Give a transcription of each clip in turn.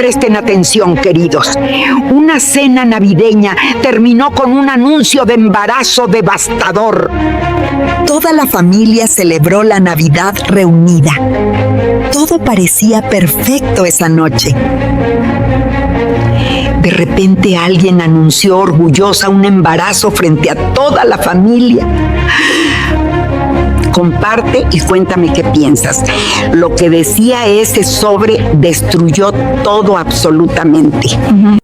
Presten atención, queridos. Una cena navideña terminó con un anuncio de embarazo devastador. Toda la familia celebró la Navidad reunida. Todo parecía perfecto esa noche. De repente alguien anunció orgullosa un embarazo frente a toda la familia. Comparte y cuéntame qué piensas. Lo que decía ese sobre destruyó todo absolutamente.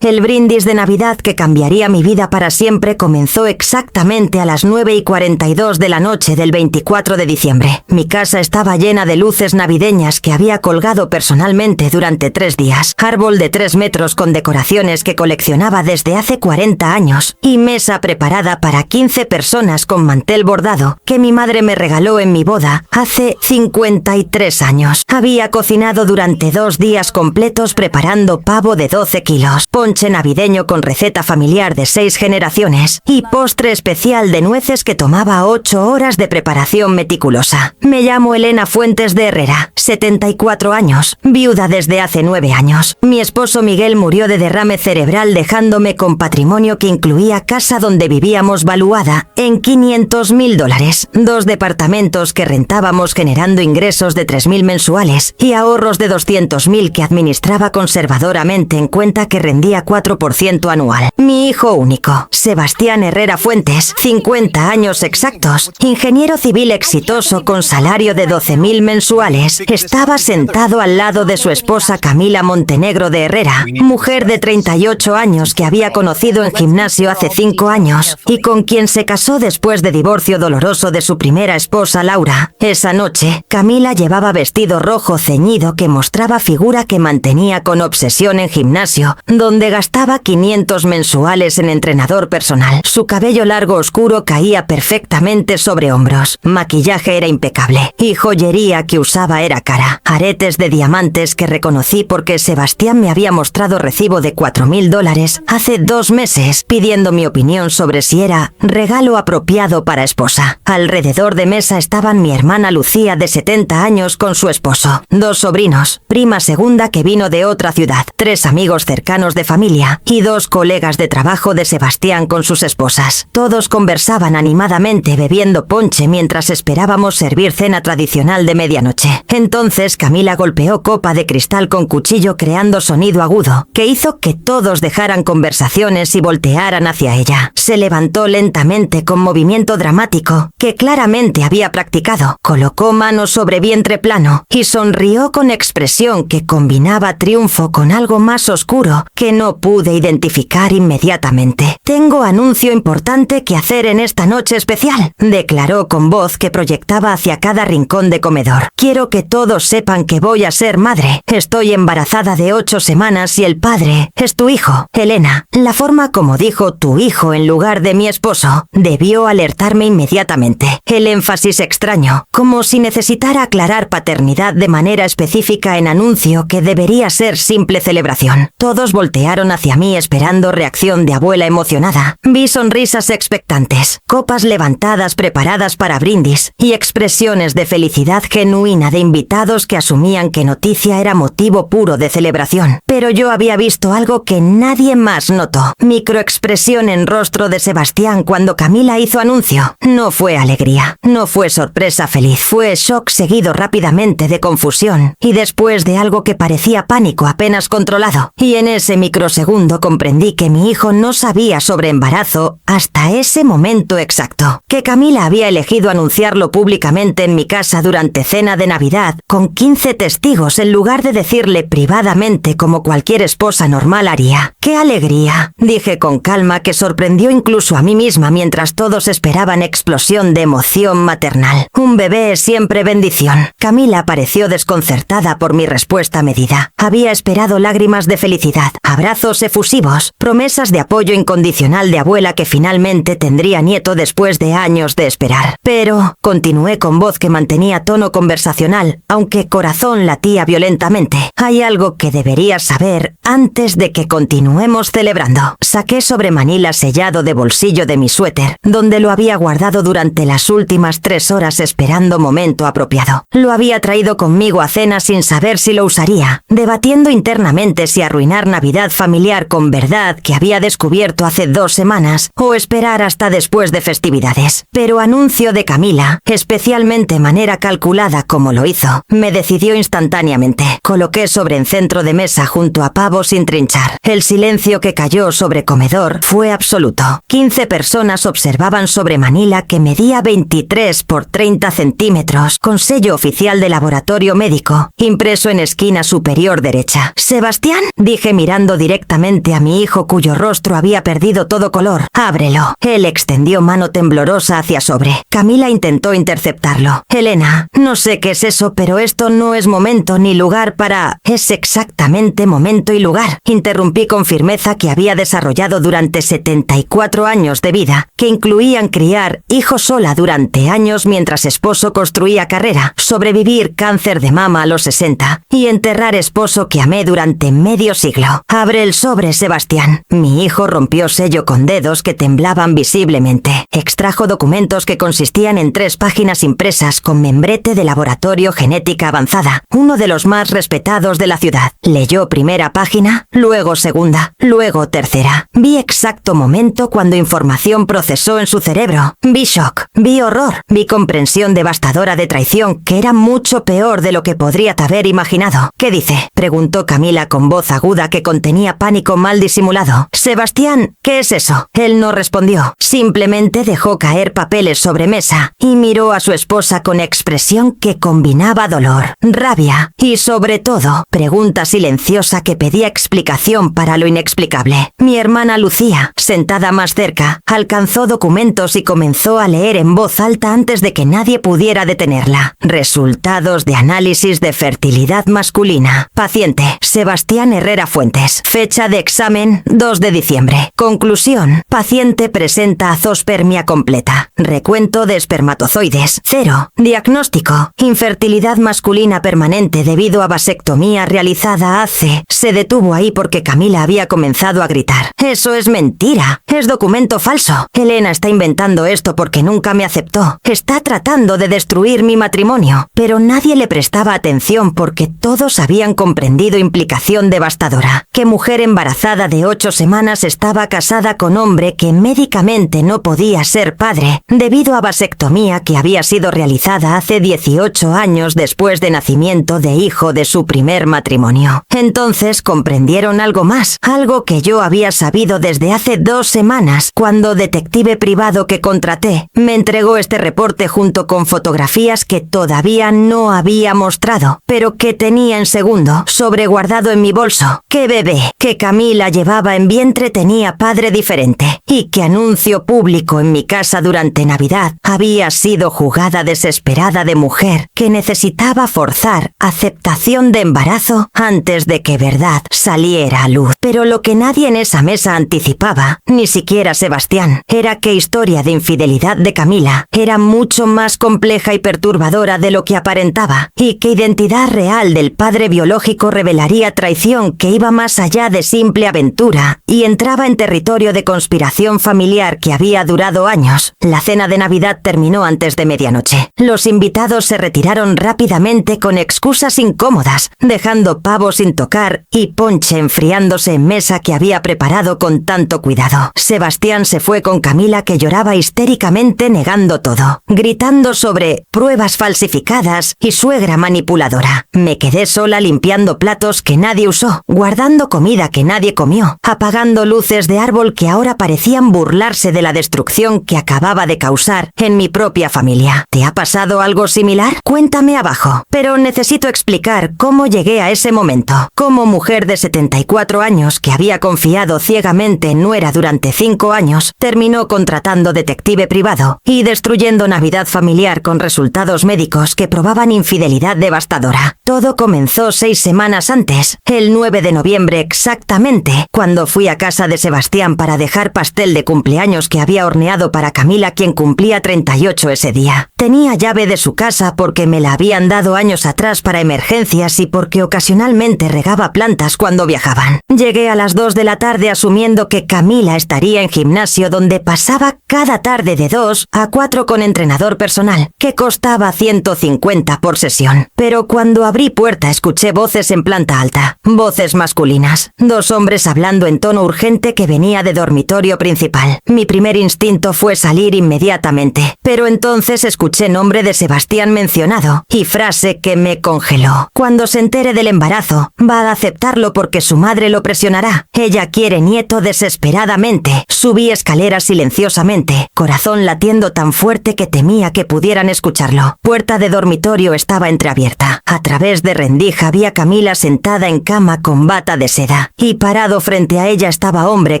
El brindis de Navidad que cambiaría mi vida para siempre comenzó exactamente a las 9:42 de la noche del 24 de diciembre. Mi casa estaba llena de luces navideñas que había colgado personalmente durante 3 días. Árbol de 3 metros con decoraciones que coleccionaba desde hace 40 años. Y mesa preparada para 15 personas con mantel bordado que mi madre me regaló en mi boda hace 53 años. Había cocinado durante 2 días completos preparando pavo de 12 kilos. Ponche navideño con receta familiar de 6 generaciones y postre especial de nueces que tomaba 8 horas de preparación meticulosa. Me llamo Elena Fuentes de Herrera, 74 años, viuda desde hace 9 años. Mi esposo Miguel murió de derrame cerebral dejándome con patrimonio que incluía casa donde vivíamos valuada en $500,000, 2 departamentos que rentábamos generando ingresos de 3.000 mensuales y ahorros de 200.000 que administraba conservadoramente en cuenta que rendía 4% anual. Mi hijo único, Sebastián Herrera Fuentes, 50 años exactos, ingeniero civil exitoso con salario de 12.000 mensuales, estaba sentado al lado de su esposa Camila Montenegro de Herrera, mujer de 38 años que había conocido en gimnasio hace 5 años y con quien se casó después de divorcio doloroso de su primera esposa Laura. Esa noche, Camila llevaba vestido rojo ceñido que mostraba figura que mantenía con obsesión en gimnasio, donde gastaba 500 mensuales en entrenador personal. Su cabello largo oscuro caía perfectamente sobre hombros. Maquillaje era impecable y joyería que usaba era cara. Aretes de diamantes que reconocí porque Sebastián me había mostrado recibo de $4.000 hace 2 meses, pidiendo mi opinión sobre si era regalo apropiado para esposa. Alrededor de mesa estaban mi hermana Lucía de 70 años con su esposo, 2 sobrinos, prima segunda que vino de otra ciudad, 3 amigos cercanos de familia y 2 colegas de trabajo de Sebastián con sus esposas. Todos conversaban animadamente bebiendo ponche mientras esperábamos servir cena tradicional de medianoche. Entonces Camila golpeó copa de cristal con cuchillo creando sonido agudo, que hizo que todos dejaran conversaciones y voltearan hacia ella. Se levantó lentamente con movimiento dramático, que claramente había practicado. Colocó manos sobre vientre plano y sonrió con expresión que combinaba triunfo con algo más oscuro que no pude identificar inmediatamente. «Tengo anuncio importante que hacer en esta noche especial», declaró con voz que proyectaba hacia cada rincón de comedor. «Quiero que todos sepan que voy a ser madre. Estoy embarazada de 8 semanas y el padre es tu hijo, Elena». La forma como dijo tu hijo en lugar de mi esposo debió alertarme inmediatamente. El énfasis extraño, como si necesitara aclarar paternidad de manera específica en anuncio que debería ser simple celebración. Todos voltearon hacia mí esperando reacción de abuela emocionada. Vi sonrisas expectantes, copas levantadas preparadas para brindis y expresiones de felicidad genuina de invitados que asumían que noticia era motivo puro de celebración. Pero yo había visto algo que nadie más notó. Microexpresión en rostro de Sebastián cuando Camila hizo anuncio. No fue alegría, no fue sorpresa feliz, fue shock seguido rápidamente de confusión y después de algo que parecía pánico apenas controlado. Y en ese microsegundo comprendí que mi hijo no sabía sobre embarazo hasta ese momento exacto. Que Camila había elegido anunciarlo públicamente en mi casa durante cena de Navidad con 15 testigos en lugar de decirle privadamente como cualquier esposa normal haría. ¡Qué alegría!, dije con calma que sorprendió incluso a mí misma mientras todos esperaban explosión de emoción maternal. Un bebé es siempre bendición. Camila pareció desconcertada por mi respuesta medida. Había esperado lágrimas de felicidad, abrazos efusivos, promesas de apoyo incondicional de abuela que finalmente tendría nieto después de años de esperar. Pero, continué con voz que mantenía tono conversacional, aunque corazón latía violentamente, hay algo que deberías saber antes de que continuemos celebrando. Saqué sobre manila sellado de bolsillo de mi suéter, donde lo había guardado durante las últimas 3 3 horas esperando momento apropiado. Lo había traído conmigo a cena sin saber si lo usaría, debatiendo internamente si arruinar Navidad familiar con verdad que había descubierto hace 2 semanas o esperar hasta después de festividades. Pero anuncio de Camila, especialmente manera calculada como lo hizo, me decidió instantáneamente. Coloqué sobre el centro de mesa junto a pavo sin trinchar. El silencio que cayó sobre comedor fue absoluto. 15 personas observaban sobre Manila que medía 23 por 30 centímetros, con sello oficial de laboratorio médico, impreso en esquina superior derecha. «¿Sebastián?», dije mirando directamente a mi hijo cuyo rostro había perdido todo color. «Ábrelo». Él extendió mano temblorosa hacia sobre. Camila intentó interceptarlo. «Elena, no sé qué es eso, pero esto no es momento ni lugar para...». «Es exactamente momento y lugar», interrumpí con firmeza, que había desarrollado durante 74 años de vida, que incluían criar hijo sola durante años mientras esposo construía carrera, sobrevivir cáncer de mama a los 60 y enterrar esposo que amé durante medio siglo. «Abre el sobre, Sebastián». Mi hijo rompió sello con dedos que temblaban visiblemente. Extrajo documentos que consistían en 3 páginas impresas con membrete de laboratorio genética avanzada, uno de los más respetados de la ciudad. Leyó primera página, luego segunda, luego tercera. Vi exacto momento cuando información procesó en su cerebro. Vi shock, vi horror, vi comprensión devastadora de traición que era mucho peor de lo que podría haber imaginado. «¿Qué dice?», preguntó Camila con voz aguda que contenía pánico mal disimulado. «Sebastián, ¿qué es eso?». Él no respondió, simplemente dejó caer papeles sobre mesa y miró a su esposa con expresión que combinaba dolor, rabia y, sobre todo, pregunta silenciosa que pedía explicación para lo inexplicable. Mi hermana Lucía, sentada más cerca, alcanzó documentos y comenzó a leer en voz alta antes de que nadie pudiera detenerla. «Resultados de análisis de fertilidad masculina. Paciente, Sebastián Herrera Fuentes. Fecha de examen, 2 de diciembre. Conclusión, paciente presenta azospermia completa. Recuento de espermatozoides, 0. Diagnóstico, infertilidad masculina permanente debido a vasectomía realizada hace...». Se detuvo ahí porque Camila había comenzado a gritar. «¡Eso es mentira! ¡Es documento falso! Elena está inventando esto porque nunca me aceptó. Está tratando de destruir mi matrimonio». Pero nadie le prestaba atención porque todos habían comprendido implicación devastadora. Que mujer embarazada de 8 semanas estaba casada con hombre que médicamente no podía ser padre, debido a vasectomía que había sido realizada hace 18 años después de nacimiento de hijo de su primer matrimonio. Entonces comprendieron algo más, algo que yo había sabido desde hace 2 semanas, cuando detective privado que contraté me entregó este reporte junto con fotografías que todavía no había mostrado, pero que tenía en segundo, sobreguardado en mi bolso. Que bebé que Camila llevaba en vientre tenía padre diferente, y que anuncio público en mi casa durante Navidad había sido jugada desesperada de mujer que necesitaba forzar aceptación de embarazo antes de que verdad saliera a luz. Pero lo que nadie en esa mesa anticipaba, ni siquiera Sebastián, era que historia de infidelidad de Camila era mucho más compleja y perturbadora de lo que aparentaba, y que identidad real del padre biológico revelaría traición que iba más allá de simple aventura y entraba en territorio de conspiración familiar que había durado años. La cena de Navidad terminó antes de medianoche. Los invitados se retiraron rápidamente con excusas incómodas, dejando pavo sin tocar y ponche enfriándose en mesa que había preparado con tanto cuidado. Sebastián se fue con Camila, que lloraba histéricamente negando todo, gritando sobre pruebas falsificadas y suegra manipuladora. Me quedé sola limpiando platos que nadie usó, guardando comida que nadie comió, apagando luces de árbol que ahora parecían burlarse de la destrucción que acababa de causar en mi propia familia. ¿Te ha pasado algo similar? Cuéntame abajo. Pero necesito explicar cómo llegué a ese momento. Como mujer de 74 años que había confiado ciegamente en nuera durante 5 años, terminó contratando detective privado y destruyendo Navidad familiar con resultados médicos que probaban infidelidad devastadora. Todo comenzó 6 semanas antes, el 9 de noviembre diciembre exactamente, cuando fui a casa de Sebastián para dejar pastel de cumpleaños que había horneado para Camila, quien cumplía 38 ese día. Tenía llave de su casa porque me la habían dado años atrás para emergencias y porque ocasionalmente regaba plantas cuando viajaban. Llegué a las 2 de la tarde asumiendo que Camila estaría en gimnasio, donde pasaba cada tarde de 2 a 4 con entrenador personal, que costaba 150 por sesión. Pero cuando abrí puerta escuché voces en planta alta, voces masculinas, 2 hombres hablando en tono urgente que venía de dormitorio principal. Mi primer instinto fue salir inmediatamente, pero entonces escuché nombre de Sebastián mencionado y frase que me congeló. Cuando se entere del embarazo, va a aceptarlo porque su madre lo presionará. Ella quiere nieto desesperadamente. Subí escaleras silenciosamente, corazón latiendo tan fuerte que temía que pudieran escucharlo. Puerta de dormitorio estaba entreabierta. A través de rendija vi a Camila sentada en cama con bata de seda, y parado frente a ella estaba hombre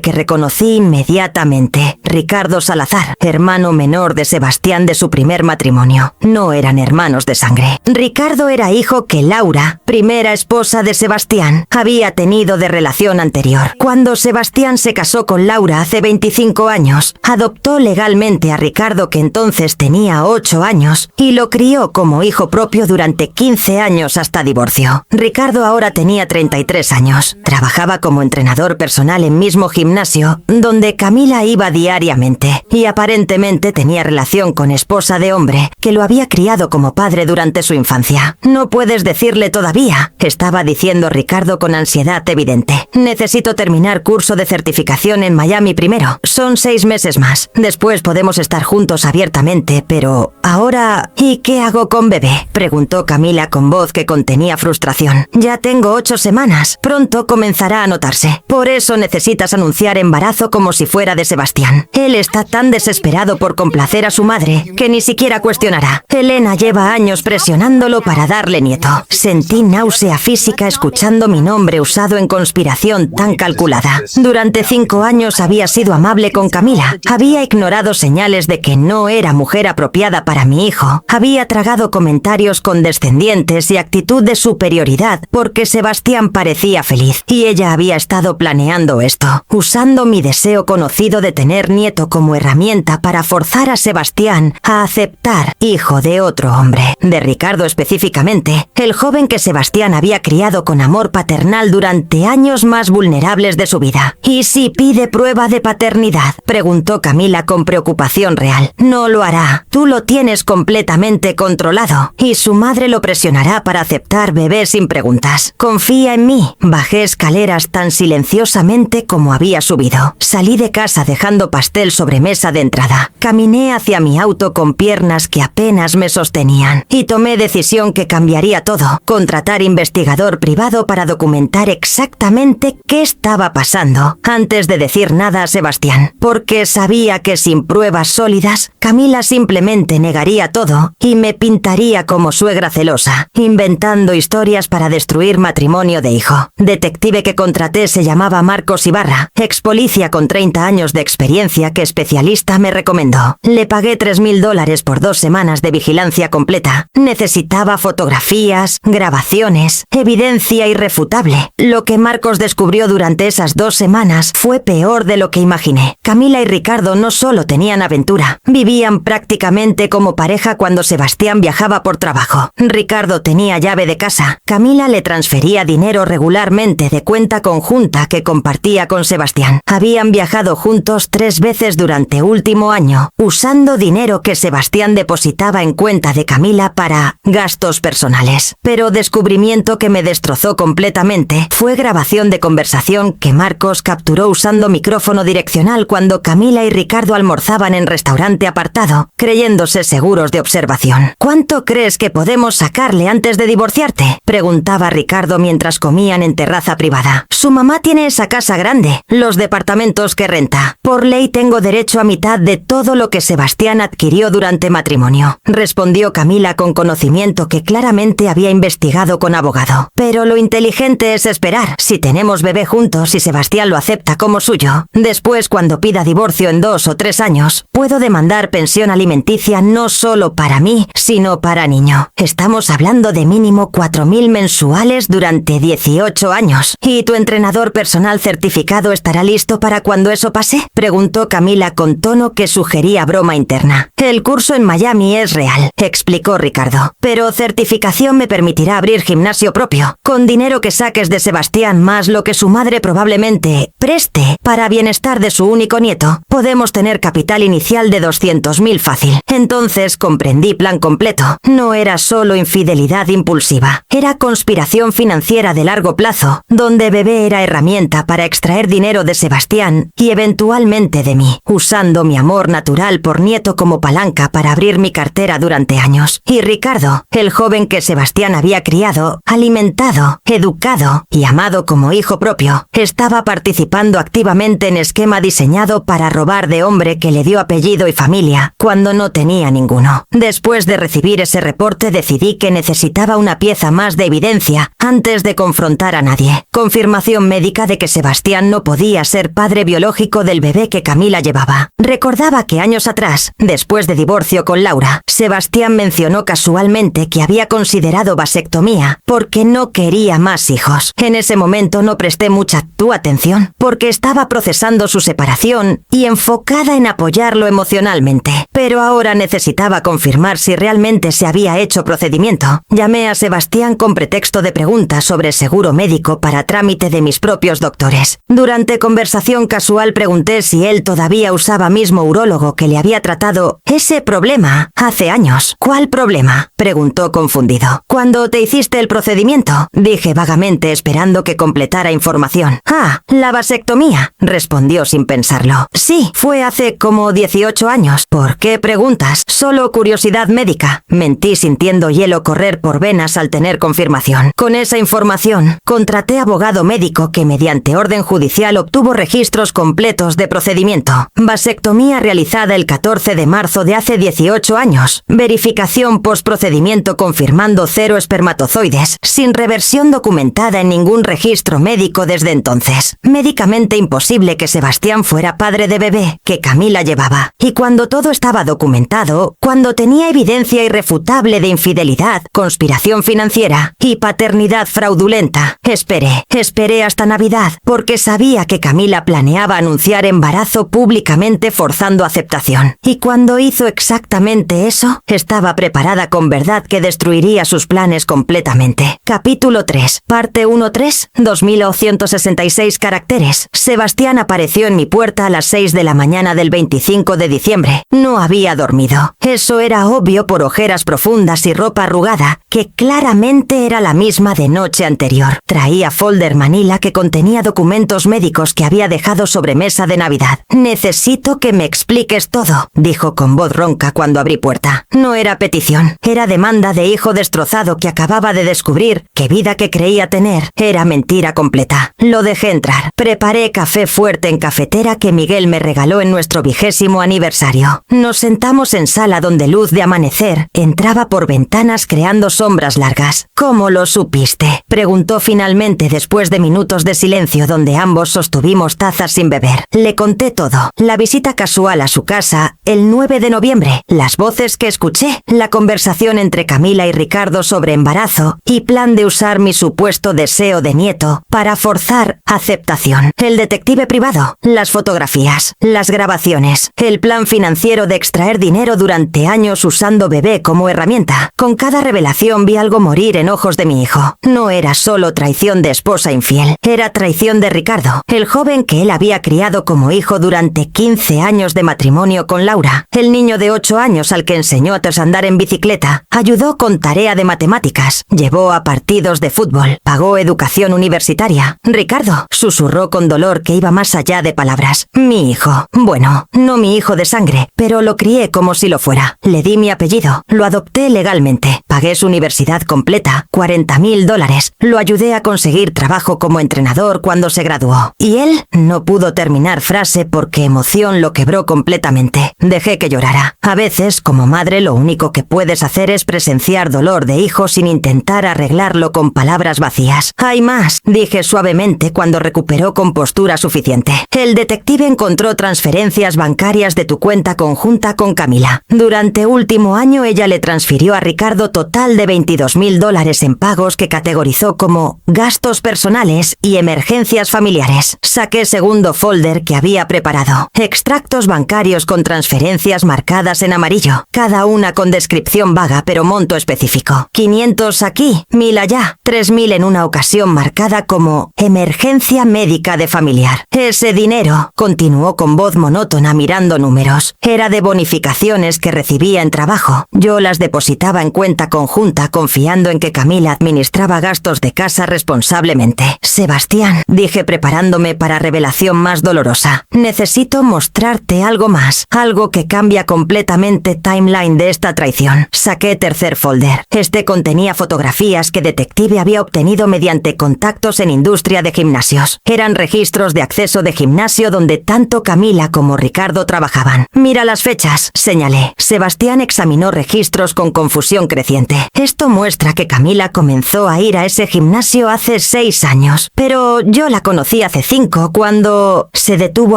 que reconocí inmediatamente: Ricardo Salazar, hermano menor de Sebastián de su primer matrimonio. No eran hermanos de sangre. Ricardo era hijo que Laura, primera esposa de Sebastián, había tenido de relación anterior. Cuando Sebastián se casó con Laura hace 25 años, adoptó legalmente a Ricardo, que entonces tenía 8 años, y lo crió como hijo propio durante 15 años hasta divorcio. Ricardo ahora tenía 33 años. Trabajaba como entrenador personal en mismo gimnasio donde Camila iba diariamente, y aparentemente tenía relación con esposa de hombre que lo había criado como padre durante su infancia. No puedes decirle todavía, estaba diciendo Ricardo con ansiedad evidente. Necesito terminar curso de certificación en Miami primero. Son 6 meses más. Después podemos estar juntos abiertamente, pero ahora... ¿Y qué hago con bebé?, preguntó Camila con voz que contenía frustración. Ya tengo 8 semanas. Pronto comenzará a notarse. Por eso necesitas anunciar embarazo como si fuera de Sebastián. Él está tan desesperado por complacer a su madre que ni siquiera cuestionará. Elena lleva años presionándolo para darle nieto. Sentí náusea física escuchando mi nombre usado en conspiración tan calculada. Durante 5 años había sido amable con Camila. Había ignorado señales de que no era mujer apropiada para mi hijo. Había tragado comentarios condescendientes y actitud de superioridad porque Sebastián parecía feliz. Y ella había estado planeando esto, usando mi deseo conocido de tener nieto como herramienta para forzar a Sebastián a aceptar hijo de otro hombre, de Ricardo específicamente, el joven que Sebastián había criado con amor paternal durante años más vulnerables de su vida. ¿Y si pide prueba de paternidad?, preguntó Camila con preocupación real. No lo hará. Tú lo tienes completamente controlado, y su madre lo presionará para aceptar bebé sin preguntas. Confía en mí. Bajé escaleras tan silenciosamente como había subido. Salí de casa dejando pastel sobre mesa de entrada. Caminé hacia mi auto con piernas que apenas me sostenían, y tomé decisión que cambiaría todo: contratar investigador privado para documentar exactamente qué estaba pasando antes de decir nada a Sebastián, porque sabía que sin pruebas sólidas, Camila simplemente negaría todo y me pintaría como suegra celosa, inventando historias para destruir matrimonio de hijo. Detective que contraté se llamaba Marcos Ibarra, ex policía con 30 años de experiencia que especialista me recomendó. Le pagué $3,000 por 2 semanas de vigilancia completa. Necesitaba fotografías, grabaciones, evidencia irrefutable. Lo que Marcos descubrió durante esas 2 semanas fue peor de lo que imaginé. Camila y Ricardo no solo tenían aventura, vivían prácticamente como pareja cuando Sebastián viajaba por trabajo. Ricardo tenía llave de casa. Camila le transfería dinero regularmente de cuenta conjunta que compartía con Sebastián. Habían viajado juntos 3 veces durante último año, usando dinero que Sebastián depositaba en cuenta de Camila para gastos personales. Pero descubrimiento que me destrozó completamente fue grabación de conversación que Marcos capturó usando micrófono direccional cuando Camila y Ricardo almorzaban en restaurante apartado, creyéndose seguros de observación. ¿Cuánto crees que podemos sacarle antes de divorciarte?, preguntaba Ricardo mientras comían en terraza privada. Su mamá tiene esa casa grande, los departamentos que renta. Por ley tengo derecho a mitad de todo lo que Sebastián adquirió durante matrimonio, respondió Camila con conocimiento que claramente había investigado con abogado. Pero lo inteligente es esperar. Si tenemos bebé juntos y Sebastián lo acepta como suyo, después cuando pida divorcio en 2 o 3 años, puedo demandar pensión alimenticia no solo para mí, sino para niño. Estamos hablando de mínimo 4.000 mensuales durante 18 años. años. ¿Y tu entrenador personal certificado estará listo para cuando eso pase?, preguntó Camila con tono que sugería broma interna. El curso en Miami es real, explicó Ricardo, pero certificación me permitirá abrir gimnasio propio. Con dinero que saques de Sebastián más lo que su madre probablemente preste para bienestar de su único nieto, podemos tener capital inicial de 200.000 fácil. Entonces comprendí plan completo. No era solo infidelidad impulsiva, era conspiración financiera de largo plazo, donde Bebé era herramienta para extraer dinero de Sebastián y eventualmente de mí, usando mi amor natural por nieto como palanca para abrir mi cartera durante años. Y Ricardo, el joven que Sebastián había criado, alimentado, educado y amado como hijo propio, estaba participando activamente en esquema diseñado para robar de hombre que le dio apellido y familia cuando no tenía ninguno. Después de recibir ese reporte decidí que necesitaba una pieza más de evidencia antes de confrontar a nadie. Confirmación médica de que Sebastián no podía ser padre biológico del bebé que Camila llevaba. Recordaba que años atrás, después de divorcio con Laura, Sebastián mencionó casualmente que había considerado vasectomía porque no quería más hijos. En ese momento no presté mucha atención porque estaba procesando su separación y enfocada en apoyarlo emocionalmente. Pero ahora necesitaba confirmar si realmente se había hecho procedimiento. Llamé a Sebastián con pretexto de preguntas sobre seguro médico para trámite de mis propios doctores. Durante conversación casual pregunté si él todavía usaba mismo urólogo que le había tratado ese problema hace años. ¿Cuál problema?, preguntó confundido. ¿Cuándo te hiciste el procedimiento?, dije vagamente esperando que completara información. Ah, la vasectomía, respondió sin pensarlo. Sí, fue hace como 18 años. ¿Por qué preguntas? Solo curiosidad médica. Mentí sintiendo hielo correr por venas al tener confirmación. Con esa información, contraté abogado médico que mediante orden judicial obtuvo registros completos de procedimiento. Vasectomía realizada el 14 de marzo de hace 18 años. Verificación postprocedimiento confirmando 0 espermatozoides, sin reversión documentada en ningún registro médico desde entonces. Médicamente imposible que Sebastián fuera padre de bebé que Camila llevaba. Y cuando todo estaba documentado, cuando tenía evidencia irrefutable de infidelidad, conspiración financiera y paternidad fraudulenta, esperé hasta Navidad, porque sabía que Camila planeaba anunciar embarazo públicamente forzando aceptación. Y cuando hizo exactamente eso, estaba preparada con verdad que destruiría sus planes completamente. Capítulo 3, parte 1-3, 2166 caracteres. Sebastián apareció en mi puerta a las 6 de la mañana del 25 de diciembre. No había dormido. Eso era obvio por ojeras profundas y ropa arrugada, que claramente era la misma de noche anterior. Traía folder manila que contenía documentos médicos que había dejado sobre mesa de Navidad. Necesito que me expliques todo, dijo con voz ronca cuando abrí puerta. No era petición, era demanda de hijo destrozado que acababa de descubrir que vida que creía tener era mentira completa. Lo dejé entrar. Preparé café fuerte en cafetera que Miguel me regaló en nuestro 20º aniversario. Nos sentamos en sala donde luz de amanecer entraba por ventanas creando sombras largas. ¿Cómo lo supiste?, preguntó finalmente después de minutos de silencio donde ambos sostuvimos tazas sin beber. Le conté todo. La visita casual a su casa, el 9 de noviembre, las voces que escuché, la conversación entre Camila y Ricardo sobre embarazo y plan de usar mi supuesto deseo de nieto para forzar aceptación. El detective privado, las fotografías, las grabaciones, el plan financiero de extraer dinero durante años usando bebé como herramienta. Con cada revelación vi algo morir en ojos de mi hijo. No era solo traición de esposa infiel, era traición de Ricardo, el joven que él había criado como hijo durante 15 años de matrimonio con Laura, el niño de 8 años al que enseñó a andar en bicicleta, ayudó con tarea de matemáticas, llevó a partidos de fútbol, pagó educación universitaria. Ricardo, susurró con dolor que iba más allá de palabras. Mi hijo. Bueno, no mi hijo de sangre, pero lo crié como si lo fuera. Le di mi apellido, lo adopté legalmente, pagué su universidad completa, $40.000, lo ayudé a conseguir trabajo como entrenador cuando se graduó. Y él no pudo terminar frase porque emoción lo quebró completamente. Dejé que llorara. A veces, como madre, lo único que puedes hacer es presenciar dolor de hijo sin intentar arreglarlo con palabras vacías. Hay más, dije suavemente cuando recuperó compostura suficiente. El detective encontró transferencias bancarias de tu cuenta conjunta con Camila. Durante último año ella le transfirió a Ricardo total de $22.000 en pagos que categorizó como gastos datos personales y emergencias familiares. Saqué segundo folder que había preparado. Extractos bancarios con transferencias marcadas en amarillo, cada una con descripción vaga pero monto específico. 500 aquí, 1000 allá, 3000 en una ocasión marcada como emergencia médica de familiar. Ese dinero, continuó con voz monótona mirando números, era de bonificaciones que recibía en trabajo. Yo las depositaba en cuenta conjunta confiando en que Camila administraba gastos de casa responsablemente. Sebastián, dije preparándome para revelación más dolorosa, necesito mostrarte algo más, algo que cambia completamente timeline de esta traición. Saqué tercer folder. Este contenía fotografías que Detective había obtenido mediante contactos en industria de gimnasios. Eran registros de acceso de gimnasio donde tanto Camila como Ricardo trabajaban. Mira las fechas, señalé. Sebastián examinó registros con confusión creciente. Esto muestra que Camila comenzó a ir a ese gimnasio hace 6 años. Pero yo la conocí hace 5 cuando... Se detuvo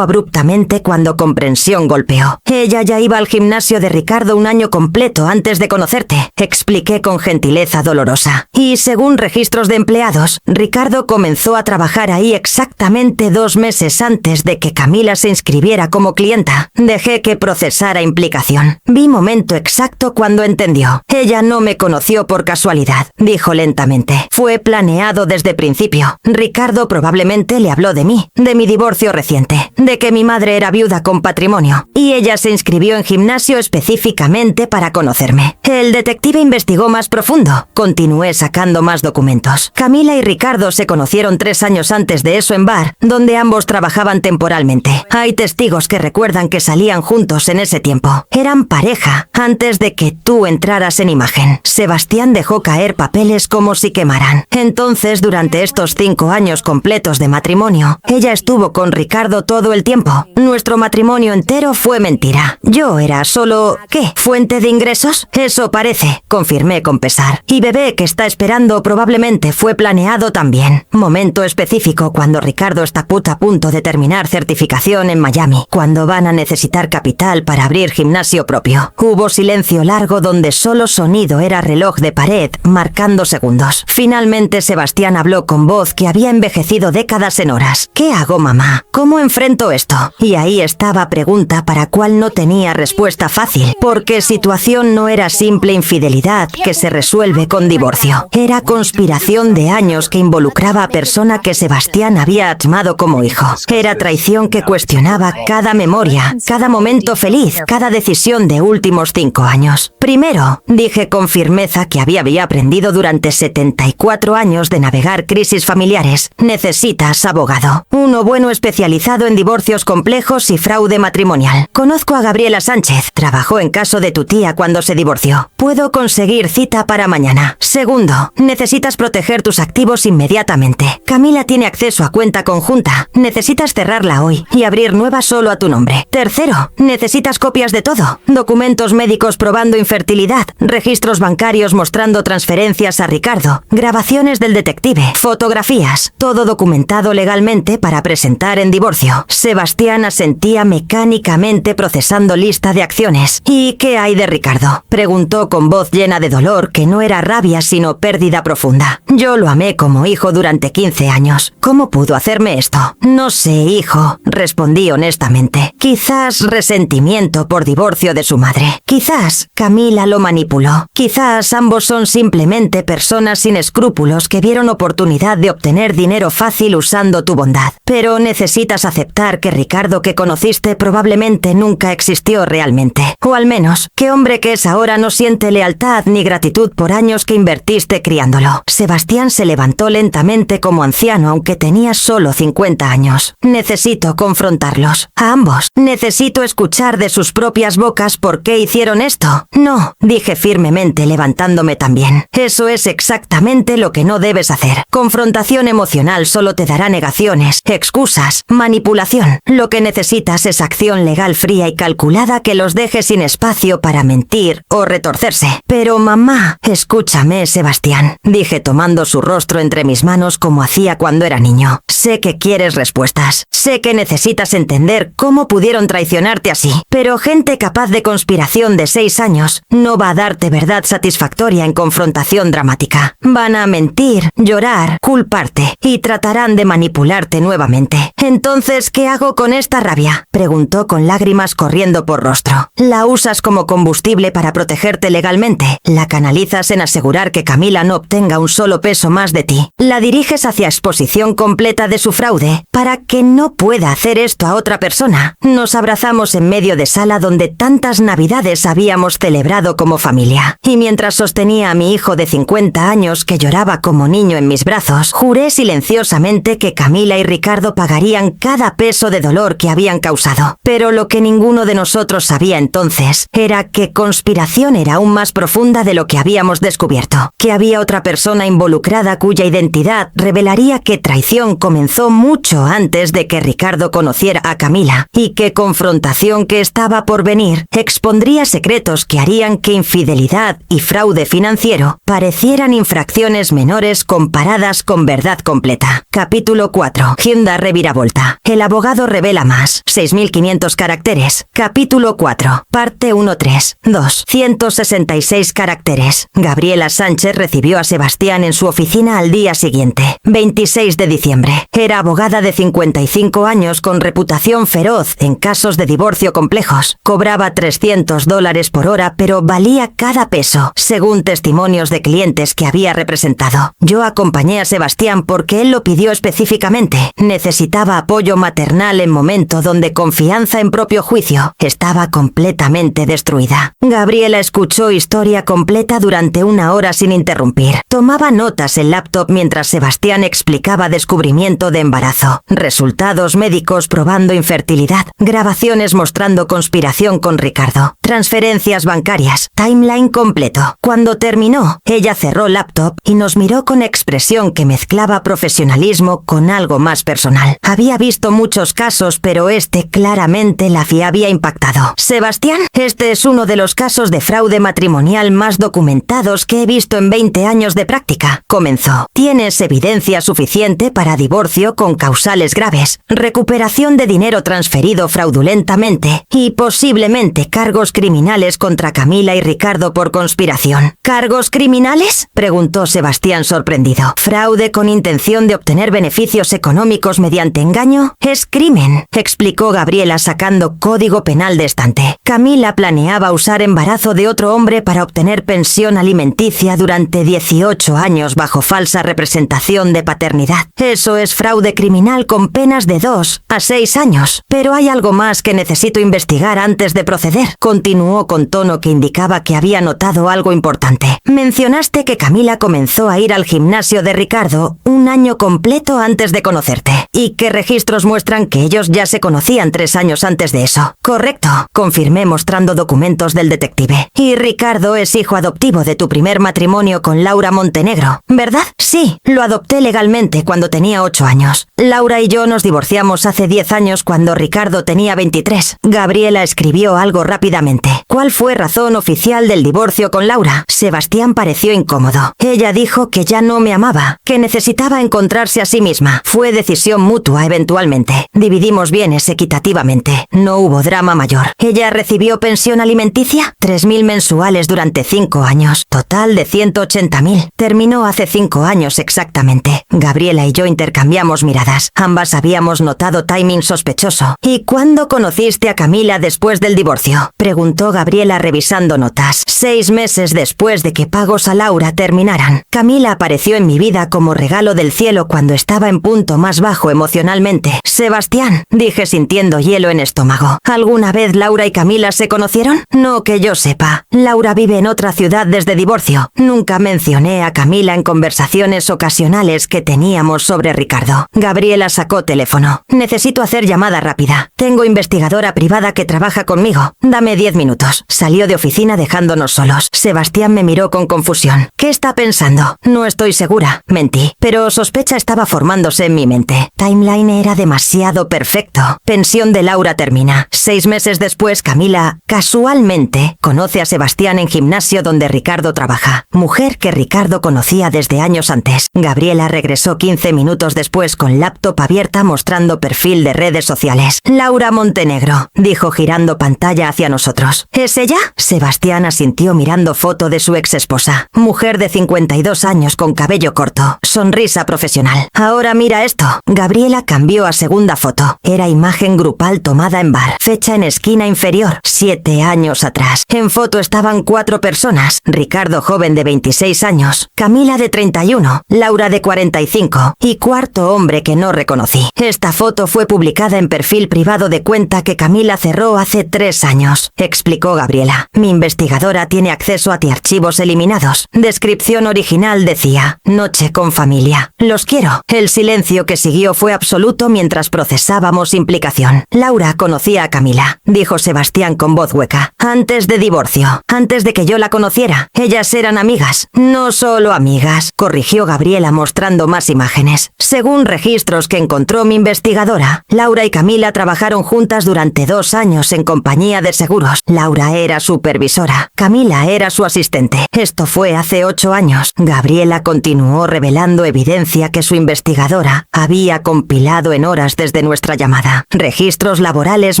abruptamente cuando comprensión golpeó. Ella ya iba al gimnasio de Ricardo un año completo antes de conocerte, expliqué con gentileza dolorosa. Y según registros de empleados, Ricardo comenzó a trabajar ahí exactamente 2 meses antes de que Camila se inscribiera como clienta. Dejé que procesara implicación. Vi momento exacto cuando entendió. Ella no me conoció por casualidad, dijo lentamente. Fue planeado desde principio. Ricardo probablemente le habló de mí, de mi divorcio reciente, de que mi madre era viuda con patrimonio, y ella se inscribió en gimnasio específicamente para conocerme. El detective investigó más profundo. Continué sacando más documentos. Camila y Ricardo se conocieron 3 años antes de eso en bar, donde ambos trabajaban temporalmente. Hay testigos que recuerdan que salían juntos en ese tiempo. Eran pareja antes de que tú entraras en imagen. Sebastián dejó caer papeles como si quemaran. Entonces, durante estos 5 años completos de matrimonio, ella estuvo con Ricardo todo el tiempo. Nuestro matrimonio entero fue mentira. Yo era solo... ¿qué? ¿Fuente de ingresos? Eso parece, confirmé con pesar. Y bebé que está esperando probablemente fue planeado también. Momento específico cuando Ricardo está a punto de terminar certificación en Miami, cuando van a necesitar capital para abrir gimnasio propio. Hubo silencio largo donde solo sonido era reloj de pared marcando segundos. Finalmente Sebastián habló con voz que había envejecido décadas en horas. ¿Qué hago, mamá? ¿Cómo enfrento esto? Y ahí estaba pregunta para cual no tenía respuesta fácil, porque situación no era simple infidelidad que se resuelve con divorcio. Era conspiración de años que involucraba a persona que Sebastián había amado como hijo. Era traición que cuestionaba cada memoria, cada momento feliz, cada decisión de últimos 5 años. Primero, dije con firmeza que había aprendido durante 74 años de navegar crisis familiares. Necesitas abogado. Uno bueno especializado en divorcios complejos y fraude matrimonial. Conozco a Gabriela Sánchez. Trabajó en caso de tu tía cuando se divorció. Puedo conseguir cita para mañana. Segundo, necesitas proteger tus activos inmediatamente. Camila tiene acceso a cuenta conjunta. Necesitas cerrarla hoy y abrir nueva solo a tu nombre. Tercero, necesitas copias de todo. Documentos médicos probando infertilidad, registros bancarios mostrando transferencias a Ricardo, grabaciones del detective, fotografías, todo documentado legalmente para presentar en divorcio. Sebastián asentía mecánicamente procesando lista de acciones. ¿Y qué hay de Ricardo?, preguntó con voz llena de dolor que no era rabia sino pérdida profunda. Yo lo amé como hijo durante 15 años. ¿Cómo pudo hacerme esto? No sé, hijo, respondí honestamente. Quizás resentimiento por divorcio de su madre. Quizás Camila lo manipuló. Quizás ambos son simplemente personas sin escrúpulos que vieron oportunidad de obtener dinero fácil usando tu bondad. Pero necesitas aceptar que Ricardo que conociste probablemente nunca existió realmente. O al menos, ¿qué hombre que es ahora no siente lealtad ni gratitud por años que invertiste criándolo? Sebastián se levantó lentamente como anciano aunque tenía solo 50 años. Necesito confrontarlos. A ambos. Necesito escuchar de sus propias bocas por qué hicieron esto. No, dije firmemente levantándome también. Eso es exactamente lo que no debes hacer. Confrontación emocional solo te dará negaciones, excusas, manipulación situación. Lo que necesitas es acción legal fría y calculada que los deje sin espacio para mentir o retorcerse. Pero mamá, escúchame, Sebastián, dije tomando su rostro entre mis manos como hacía cuando era niño. Sé que quieres respuestas. Sé que necesitas entender cómo pudieron traicionarte así. Pero gente capaz de conspiración de 6 años no va a darte verdad satisfactoria en confrontación dramática. Van a mentir, llorar, culparte y tratarán de manipularte nuevamente. Entonces, ¿qué hago con esta rabia?, preguntó con lágrimas corriendo por rostro. ¿La usas como combustible para protegerte legalmente? ¿La canalizas en asegurar que Camila no obtenga un solo peso más de ti? ¿La diriges hacia exposición completa de su fraude para que no pueda hacer esto a otra persona? Nos abrazamos en medio de sala donde tantas navidades habíamos celebrado como familia. Y mientras sostenía a mi hijo de 50 años que lloraba como niño en mis brazos, juré silenciosamente que Camila y Ricardo pagarían cada peso de dolor que habían causado. Pero lo que ninguno de nosotros sabía entonces era que conspiración era aún más profunda de lo que habíamos descubierto, que había otra persona involucrada cuya identidad revelaría que traición comenzó mucho antes de que Ricardo conociera a Camila, y que confrontación que estaba por venir expondría secretos que harían que infidelidad y fraude financiero parecieran infracciones menores comparadas con verdad completa. Capítulo 4. Hyunda reviravolta. El abogado revela más. 6.500 caracteres. Capítulo 4. Parte 1-3. 2. 166 caracteres. Gabriela Sánchez recibió a Sebastián en su oficina al día siguiente, 26 de diciembre. Era abogada de 55 años con reputación feroz en casos de divorcio complejos. Cobraba $300 por hora, pero valía cada peso, según testimonios de clientes que había representado. Yo acompañé a Sebastián porque él lo pidió específicamente. Necesitaba apoyo maternal en momento donde confianza en propio juicio estaba completamente destruida. Gabriela escuchó historia completa durante 1 hora sin interrumpir. Tomaba notas en laptop mientras Sebastián explicaba descubrimiento de embarazo, resultados médicos probando infertilidad, grabaciones mostrando conspiración con Ricardo, transferencias bancarias, timeline completo. Cuando terminó, ella cerró laptop y nos miró con expresión que mezclaba profesionalismo con algo más personal. Había visto muchos casos, pero este claramente la había impactado. Sebastián, este es uno de los casos de fraude matrimonial más documentados que he visto en 20 años de práctica, comenzó. Tienes evidencia suficiente para divorcio con causales graves, recuperación de dinero transferido fraudulentamente y posiblemente cargos criminales contra Camila y Ricardo por conspiración. ¿Cargos criminales?, preguntó Sebastián sorprendido. ¿Fraude con intención de obtener beneficios económicos mediante engaño? Es crimen, explicó Gabriela sacando código penal de estante. Camila planeaba usar embarazo de otro hombre para obtener pensión alimenticia durante 18 años bajo falsa representación de paternidad. Eso es fraude criminal con penas de 2 a 6 años. Pero hay algo más que necesito investigar antes de proceder, continuó con tono que indicaba que había notado algo importante. Mencionaste que Camila comenzó a ir al gimnasio de Ricardo 1 año completo antes de conocerte, y que registros muestran que ellos ya se conocían 3 años antes de eso. Correcto, confirmé mostrando documentos del detective. Y Ricardo es hijo adoptivo de tu primer matrimonio con Laura Montenegro, ¿verdad? Sí, lo adopté legalmente cuando tenía 8 años. Laura y yo nos divorciamos hace 10 años cuando Ricardo tenía 23. Gabriela escribió algo rápidamente. ¿Cuál fue razón oficial del divorcio con Laura? Sebastián pareció incómodo. Ella dijo que ya no me amaba, que necesitaba encontrarse a sí misma. Fue decisión mutua eventualmente. Dividimos bienes equitativamente. No hubo drama mayor. Ella recibió pensión alimenticia, 3.000 mensuales durante 5 años. Total de 180.000. Terminó hace 5 años exactamente. Gabriela y yo intercambiamos miradas. Ambas habíamos notado timing sospechoso. ¿Y cuándo conociste a Camila después del divorcio?, preguntó Gabriela revisando notas. 6 meses después de que pagos a Laura terminaran. Camila apareció en mi vida como regalo del cielo cuando estaba en punto más bajo emocionalmente. Sebastián, dije sintiendo hielo en estómago. ¿Alguna vez Laura y Camila se conocieron? No que yo sepa. Laura vive en otra ciudad desde divorcio. Nunca mencioné a Camila en conversaciones ocasionales que teníamos sobre Ricardo. Gabriela sacó teléfono. Necesito hacer llamada rápida. Tengo investigadora privada que trabaja conmigo. Dame 10 minutos. Salió de oficina dejándonos solos. Sebastián me miró con confusión. ¿Qué está pensando? No estoy segura. Mentí. Pero sospecha estaba formándose en mi mente. Timeline era demasiado demasiado perfecto. Pensión de Laura termina. 6 meses después, Camila, casualmente, conoce a Sebastián en gimnasio donde Ricardo trabaja. Mujer que Ricardo conocía desde años antes. Gabriela regresó 15 minutos después con laptop abierta mostrando perfil de redes sociales. Laura Montenegro, dijo girando pantalla hacia nosotros. ¿Es ella? Sebastián asintió mirando foto de su ex esposa. Mujer de 52 años con cabello corto. Sonrisa profesional. Ahora mira esto. Gabriela cambió a segunda foto. Era imagen grupal tomada en bar. Fecha en esquina inferior. 7 años atrás. En foto estaban 4 personas. Ricardo joven de 26 años. Camila de 31. Laura de 45. Y cuarto hombre que no reconocí. Esta foto fue publicada en perfil privado de cuenta que Camila cerró hace 3 años. Explicó Gabriela. Mi investigadora tiene acceso a archivos eliminados. Descripción original decía: noche con familia. Los quiero. El silencio que siguió fue absoluto mientras procesábamos implicación. Laura conocía a Camila, dijo Sebastián con voz hueca. Antes de divorcio. Antes de que yo la conociera. Ellas eran amigas. No solo amigas, corrigió Gabriela mostrando más imágenes. Según registros que encontró mi investigadora, Laura y Camila trabajaron juntas durante 2 años en compañía de seguros. Laura era supervisora. Camila era su asistente. Esto fue hace 8 años. Gabriela continuó revelando evidencia que su investigadora había compilado en horas desde nuestra llamada. Registros laborales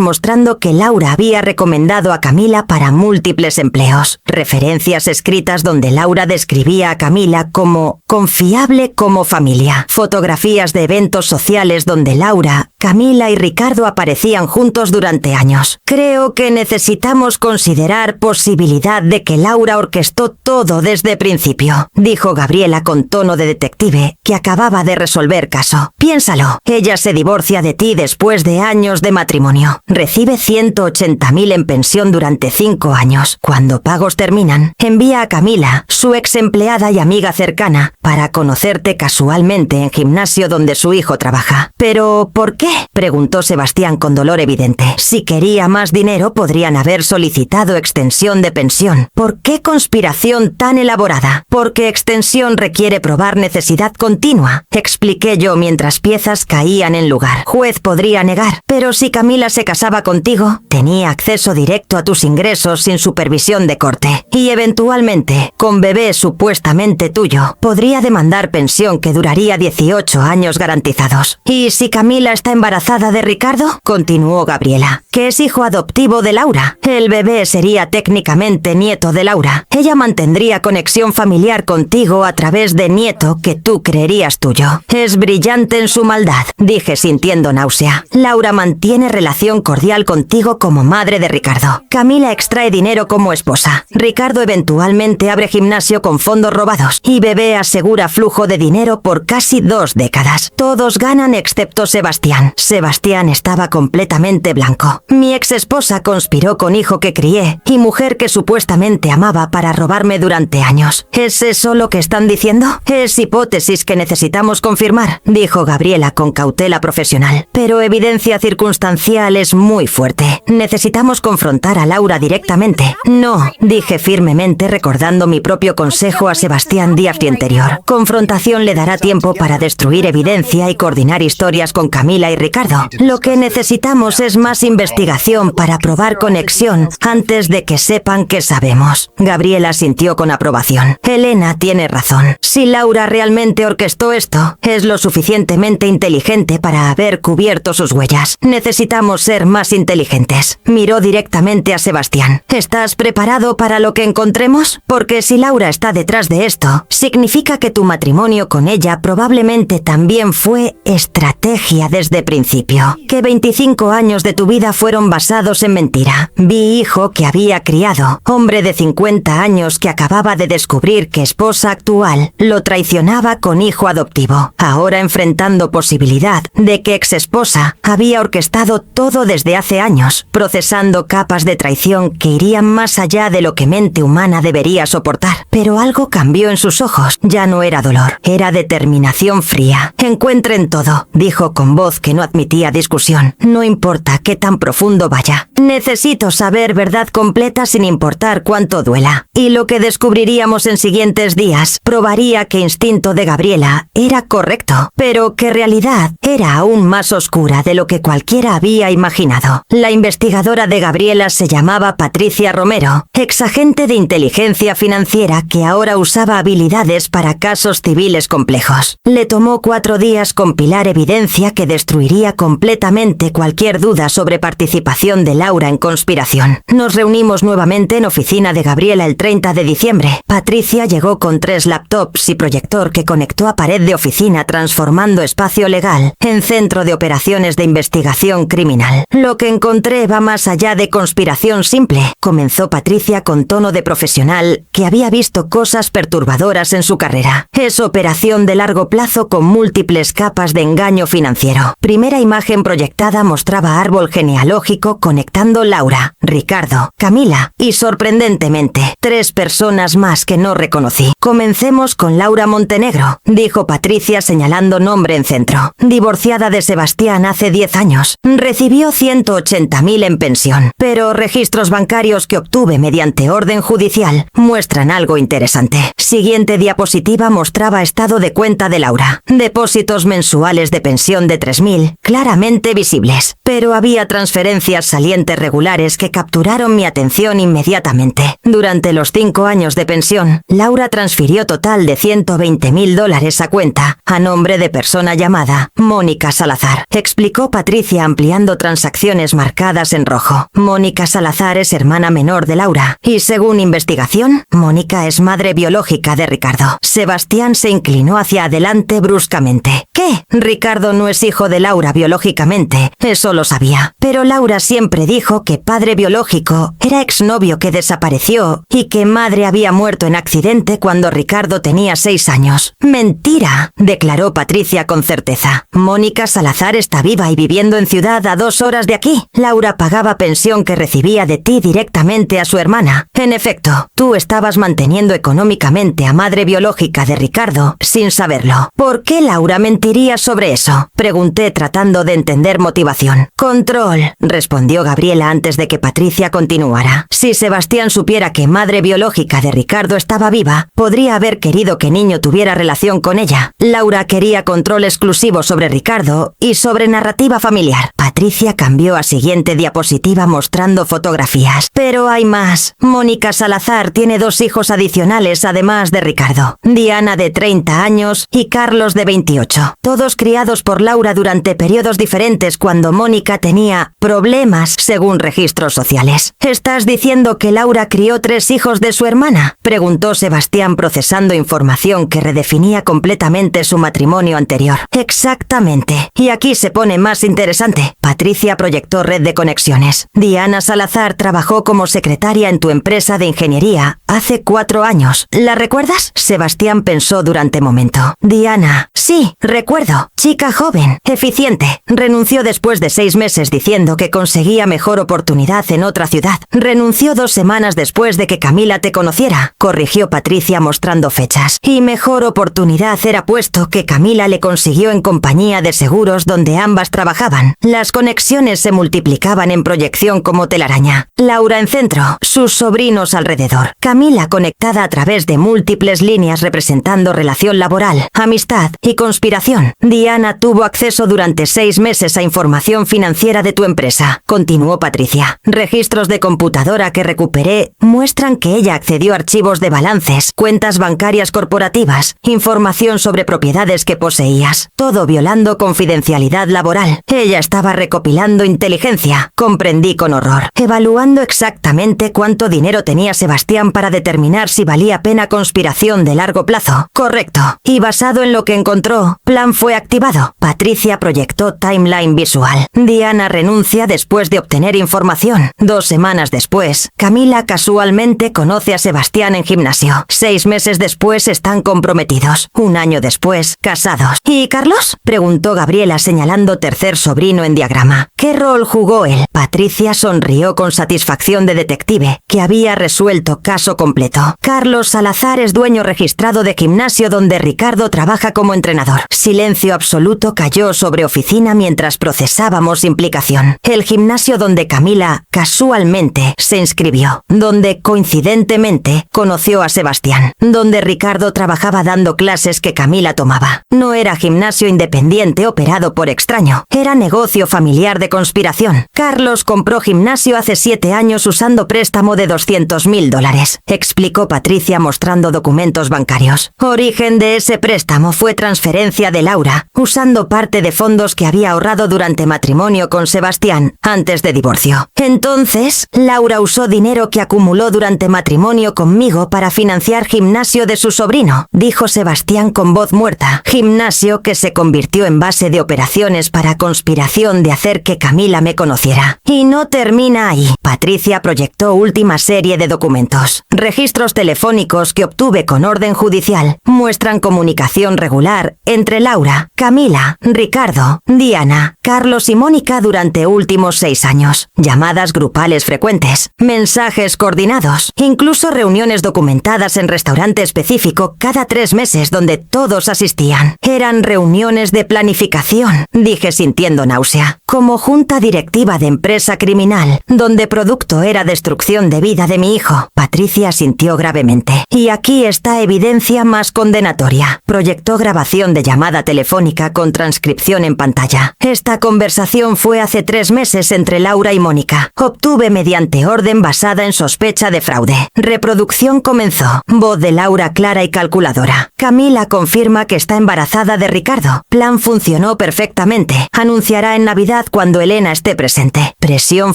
mostrando que Laura había recomendado a Camila para múltiples empleos. Referencias escritas donde Laura describía a Camila como confiable como familia. Fotografías de eventos sociales donde Laura, Camila y Ricardo aparecían juntos durante años. Creo que necesitamos considerar posibilidad de que Laura orquestó todo desde principio, dijo Gabriela con tono de detective que acababa de resolver caso. Piénsalo, ella se divorcia de ti después de años de matrimonio. Recibe 180.000 en pensión durante 5 años. Cuando pagos terminan, envía a Camila, su ex empleada y amiga cercana, para conocerte casualmente en gimnasio donde su hijo trabaja. ¿Pero por qué?, preguntó Sebastián con dolor evidente. Si quería más dinero, podrían haber solicitado extensión de pensión. ¿Por qué conspiración tan elaborada? Porque extensión requiere probar necesidad continua, expliqué yo mientras piezas caían en lugar. Juez podría negar, pero si Camila se casaba contigo, tenía acceso directo a tus ingresos sin supervisión de corte. Y eventualmente, con bebé supuestamente tuyo, podría demandar pensión que duraría 18 años garantizados. ¿Y si Camila está embarazada de Ricardo?, continuó Gabriela, que es hijo adoptivo de Laura. El bebé sería técnicamente nieto de Laura. Ella mantendría conexión familiar contigo a través de nieto que tú creerías tuyo. Es brillante en su maldad, dije sintiendo náusea. Laura mantiene relación cordial contigo como madre de Ricardo. Camila extrae dinero como esposa. Ricardo eventualmente abre gimnasio con fondos robados. Y bebé asegura flujo de dinero por casi 2 décadas. Todos ganan excepto Sebastián. Sebastián estaba completamente blanco. Mi ex esposa conspiró con hijo que crié y mujer que supuestamente amaba para robarme durante años. ¿Es eso lo que están diciendo? Es hipótesis que necesitamos confirmar, dijo Gabriela con cautela profesional. Pero evidencia circunstancial es muy fuerte. Necesitamos confrontar a Laura directamente. No, dije firmemente recordando mi propio consejo a Sebastián días anterior. Confrontación le dará tiempo para destruir evidencia y coordinar historias con Camila y Ricardo. Lo que necesitamos es más investigación para probar conexión antes de que sepan que sabemos. Gabriela sintió con aprobación. Elena tiene razón. Si Laura realmente orquestó esto, es lo suficientemente inteligente para haber cubierto sus huellas. Necesitamos ser más inteligentes. Miró directamente a Sebastián. ¿Estás preparado para lo que encontremos? Porque si Laura está detrás de esto, significa que tu matrimonio con ella probablemente también fue estrategia desde principio. Que 25 años de tu vida fueron basados en mentira. Vi hijo que había criado, hombre de 50 años que acababa de descubrir que esposa actual lo traicionaba con hijo adoptivo. Ahora enfrentando posibilidad de que ex esposa había orquestado todo desde hace años, procesando capas de traición que irían más allá de lo que mente humana debería soportar. Pero algo cambió en sus ojos. Ya no era dolor, era determinación fría. Encuentren todo, dijo con voz que no no admitía discusión. No importa qué tan profundo vaya. Necesito saber verdad completa sin importar cuánto duela. Y lo que descubriríamos en siguientes días probaría que instinto de Gabriela era correcto, pero que realidad era aún más oscura de lo que cualquiera había imaginado. La investigadora de Gabriela se llamaba Patricia Romero, exagente de inteligencia financiera que ahora usaba habilidades para casos civiles complejos. Le tomó 4 días compilar evidencia que destruiría completamente cualquier duda sobre participación de Laura en conspiración. Nos reunimos nuevamente en oficina de Gabriela el 30 de diciembre. Patricia llegó con 3 laptops y proyector que conectó a pared de oficina, transformando espacio legal en centro de operaciones de investigación criminal. Lo que encontré va más allá de conspiración simple, comenzó Patricia con tono de profesional que había visto cosas perturbadoras en su carrera. Es operación de largo plazo con múltiples capas de engaño financiero. Primera imagen proyectada mostraba árbol genealógico conectando Laura, Ricardo, Camila y, sorprendentemente, 3 personas más que no reconocí. Comencemos con Laura Montenegro, dijo Patricia señalando nombre en centro. Divorciada de Sebastián hace 10 años. Recibió 180.000 en pensión, pero registros bancarios que obtuve mediante orden judicial muestran algo interesante. Siguiente diapositiva mostraba estado de cuenta de Laura. Depósitos mensuales de pensión de 3.000, claramente visibles, pero había transferencias salientes regulares que capturaron mi atención inmediatamente. Durante los 5 años de pensión, Laura transfirió total de $120.000 a cuenta, a nombre de persona llamada Mónica Salazar, explicó Patricia ampliando transacciones marcadas en rojo. Mónica Salazar es hermana menor de Laura, y según investigación, Mónica es madre biológica de Ricardo. Sebastián se inclinó hacia adelante bruscamente. ¿Qué? Ricardo no es hijo de Laura biológicamente, eso lo sabía. Pero Laura siempre dijo que padre biológico era exnovio que desapareció y que madre había muerto en accidente cuando Ricardo tenía 6 años. Mentira, declaró Patricia con certeza. Mónica Salazar está viva y viviendo en ciudad a 2 horas de aquí. Laura pagaba pensión que recibía de ti directamente a su hermana. En efecto, tú estabas manteniendo económicamente a madre biológica de Ricardo sin saberlo. ¿Por qué Laura mentiría sobre eso? Pregunté tratando de entender motivación. Control, respondió Gabriela antes de que Patricia continuara. Si Sebastián supiera que madre biológica de Ricardo estaba viva, podría haber querido que niño tuviera relación con ella. Laura quería control exclusivo sobre Ricardo y sobre narrativa familiar. Patricia cambió a siguiente diapositiva mostrando fotografías. Pero hay más. Mónica Salazar tiene 2 hijos adicionales además de Ricardo. Diana de 30 años y Carlos de 28. Todos criados por Laura durante periodos diferentes cuando Mónica tenía problemas según registros sociales. ¿Estás diciendo que Laura crió 3 hijos de su hermana?, preguntó Sebastián procesando información que redefinía completamente su matrimonio anterior. Exactamente. Y aquí se pone más interesante. Patricia proyectó red de conexiones. Diana Salazar trabajó como secretaria en tu empresa de ingeniería hace 4 años. ¿La recuerdas? Sebastián pensó durante momento. Diana. Sí, recuerdo. Chica joven, eficiente. Renunció después de 6 meses diciendo que conseguía mejor oportunidad en otra ciudad. Renunció 2 semanas después de que Camila te conociera, corrigió Patricia mostrando fechas. Y mejor oportunidad era puesto que Camila le consiguió en compañía de seguros donde ambas trabajaban. Las conexiones se multiplicaban en proyección como telaraña. Laura en centro, sus sobrinos alrededor. Camila conectada a través de múltiples líneas representando relación laboral, amistad y conspiración. Diana tuvo acceso durante 6 meses a información financiera de tu empresa, continuó Patricia. Registros de computadora que recuperé muestran que ella accedió a archivos de balances, cuentas bancarias corporativas, información sobre propiedades que poseías, todo violando confidencialidad laboral. Ella estaba recopilando inteligencia, comprendí con horror, evaluando exactamente cuánto dinero tenía Sebastián para determinar si valía pena conspiración de largo plazo. Correcto. Y basado en lo que encontró, plan fue activado. Patricia proyectó timeline visual. Diana renuncia después de obtener información. 2 semanas después, Camila casualmente conoce a Sebastián en gimnasio. 6 meses después están comprometidos. 1 año después, casados. ¿Y Carlos?, preguntó Gabriela señalando tercer sobrino en diagrama. organigrama. ¿Qué rol jugó él? Patricia sonrió con satisfacción de detective, que había resuelto caso completo. Carlos Salazar es dueño registrado de gimnasio donde Ricardo trabaja como entrenador. Silencio absoluto cayó sobre oficina mientras procesábamos implicación. El gimnasio donde Camila, casualmente, se inscribió. Donde, coincidentemente, conoció a Sebastián. Donde Ricardo trabajaba dando clases que Camila tomaba. No era gimnasio independiente operado por extraño. Era negocio familiar de conspiración. Carlos compró gimnasio hace 7 años usando préstamo de $200.000, explicó Patricia mostrando documentos bancarios. Origen de ese préstamo fue transferencia de Laura, usando parte de fondos que había ahorrado durante matrimonio con Sebastián, antes de divorcio. Entonces, Laura usó dinero que acumuló durante matrimonio conmigo para financiar gimnasio de su sobrino, dijo Sebastián con voz muerta. Gimnasio que se convirtió en base de operaciones para conspiración de hacer que Camila me conociera. Y no termina ahí. Patricia proyectó última serie de documentos. Registros telefónicos que obtuve con orden judicial muestran comunicación regular entre Laura, Camila, Ricardo, Diana, Carlos y Mónica durante últimos 6 años. Llamadas grupales frecuentes, mensajes coordinados, incluso reuniones documentadas en restaurante específico cada 3 meses donde todos asistían. Eran reuniones de planificación, dije sintiendo náusea. Como junta directiva de empresa criminal, donde producto era destrucción de vida de mi hijo. Patricia sintió gravemente. Y aquí está evidencia más condenatoria. Proyectó grabación de llamada telefónica con transcripción en pantalla. Esta conversación fue hace 3 meses entre Laura y Mónica. Obtuve mediante orden basada en sospecha de fraude. Reproducción comenzó. Voz de Laura clara y calculadora. Camila confirma que está embarazada de Ricardo. Plan funcionó perfectamente. Anunciará en Navidad cuando Elena esté presente. Presión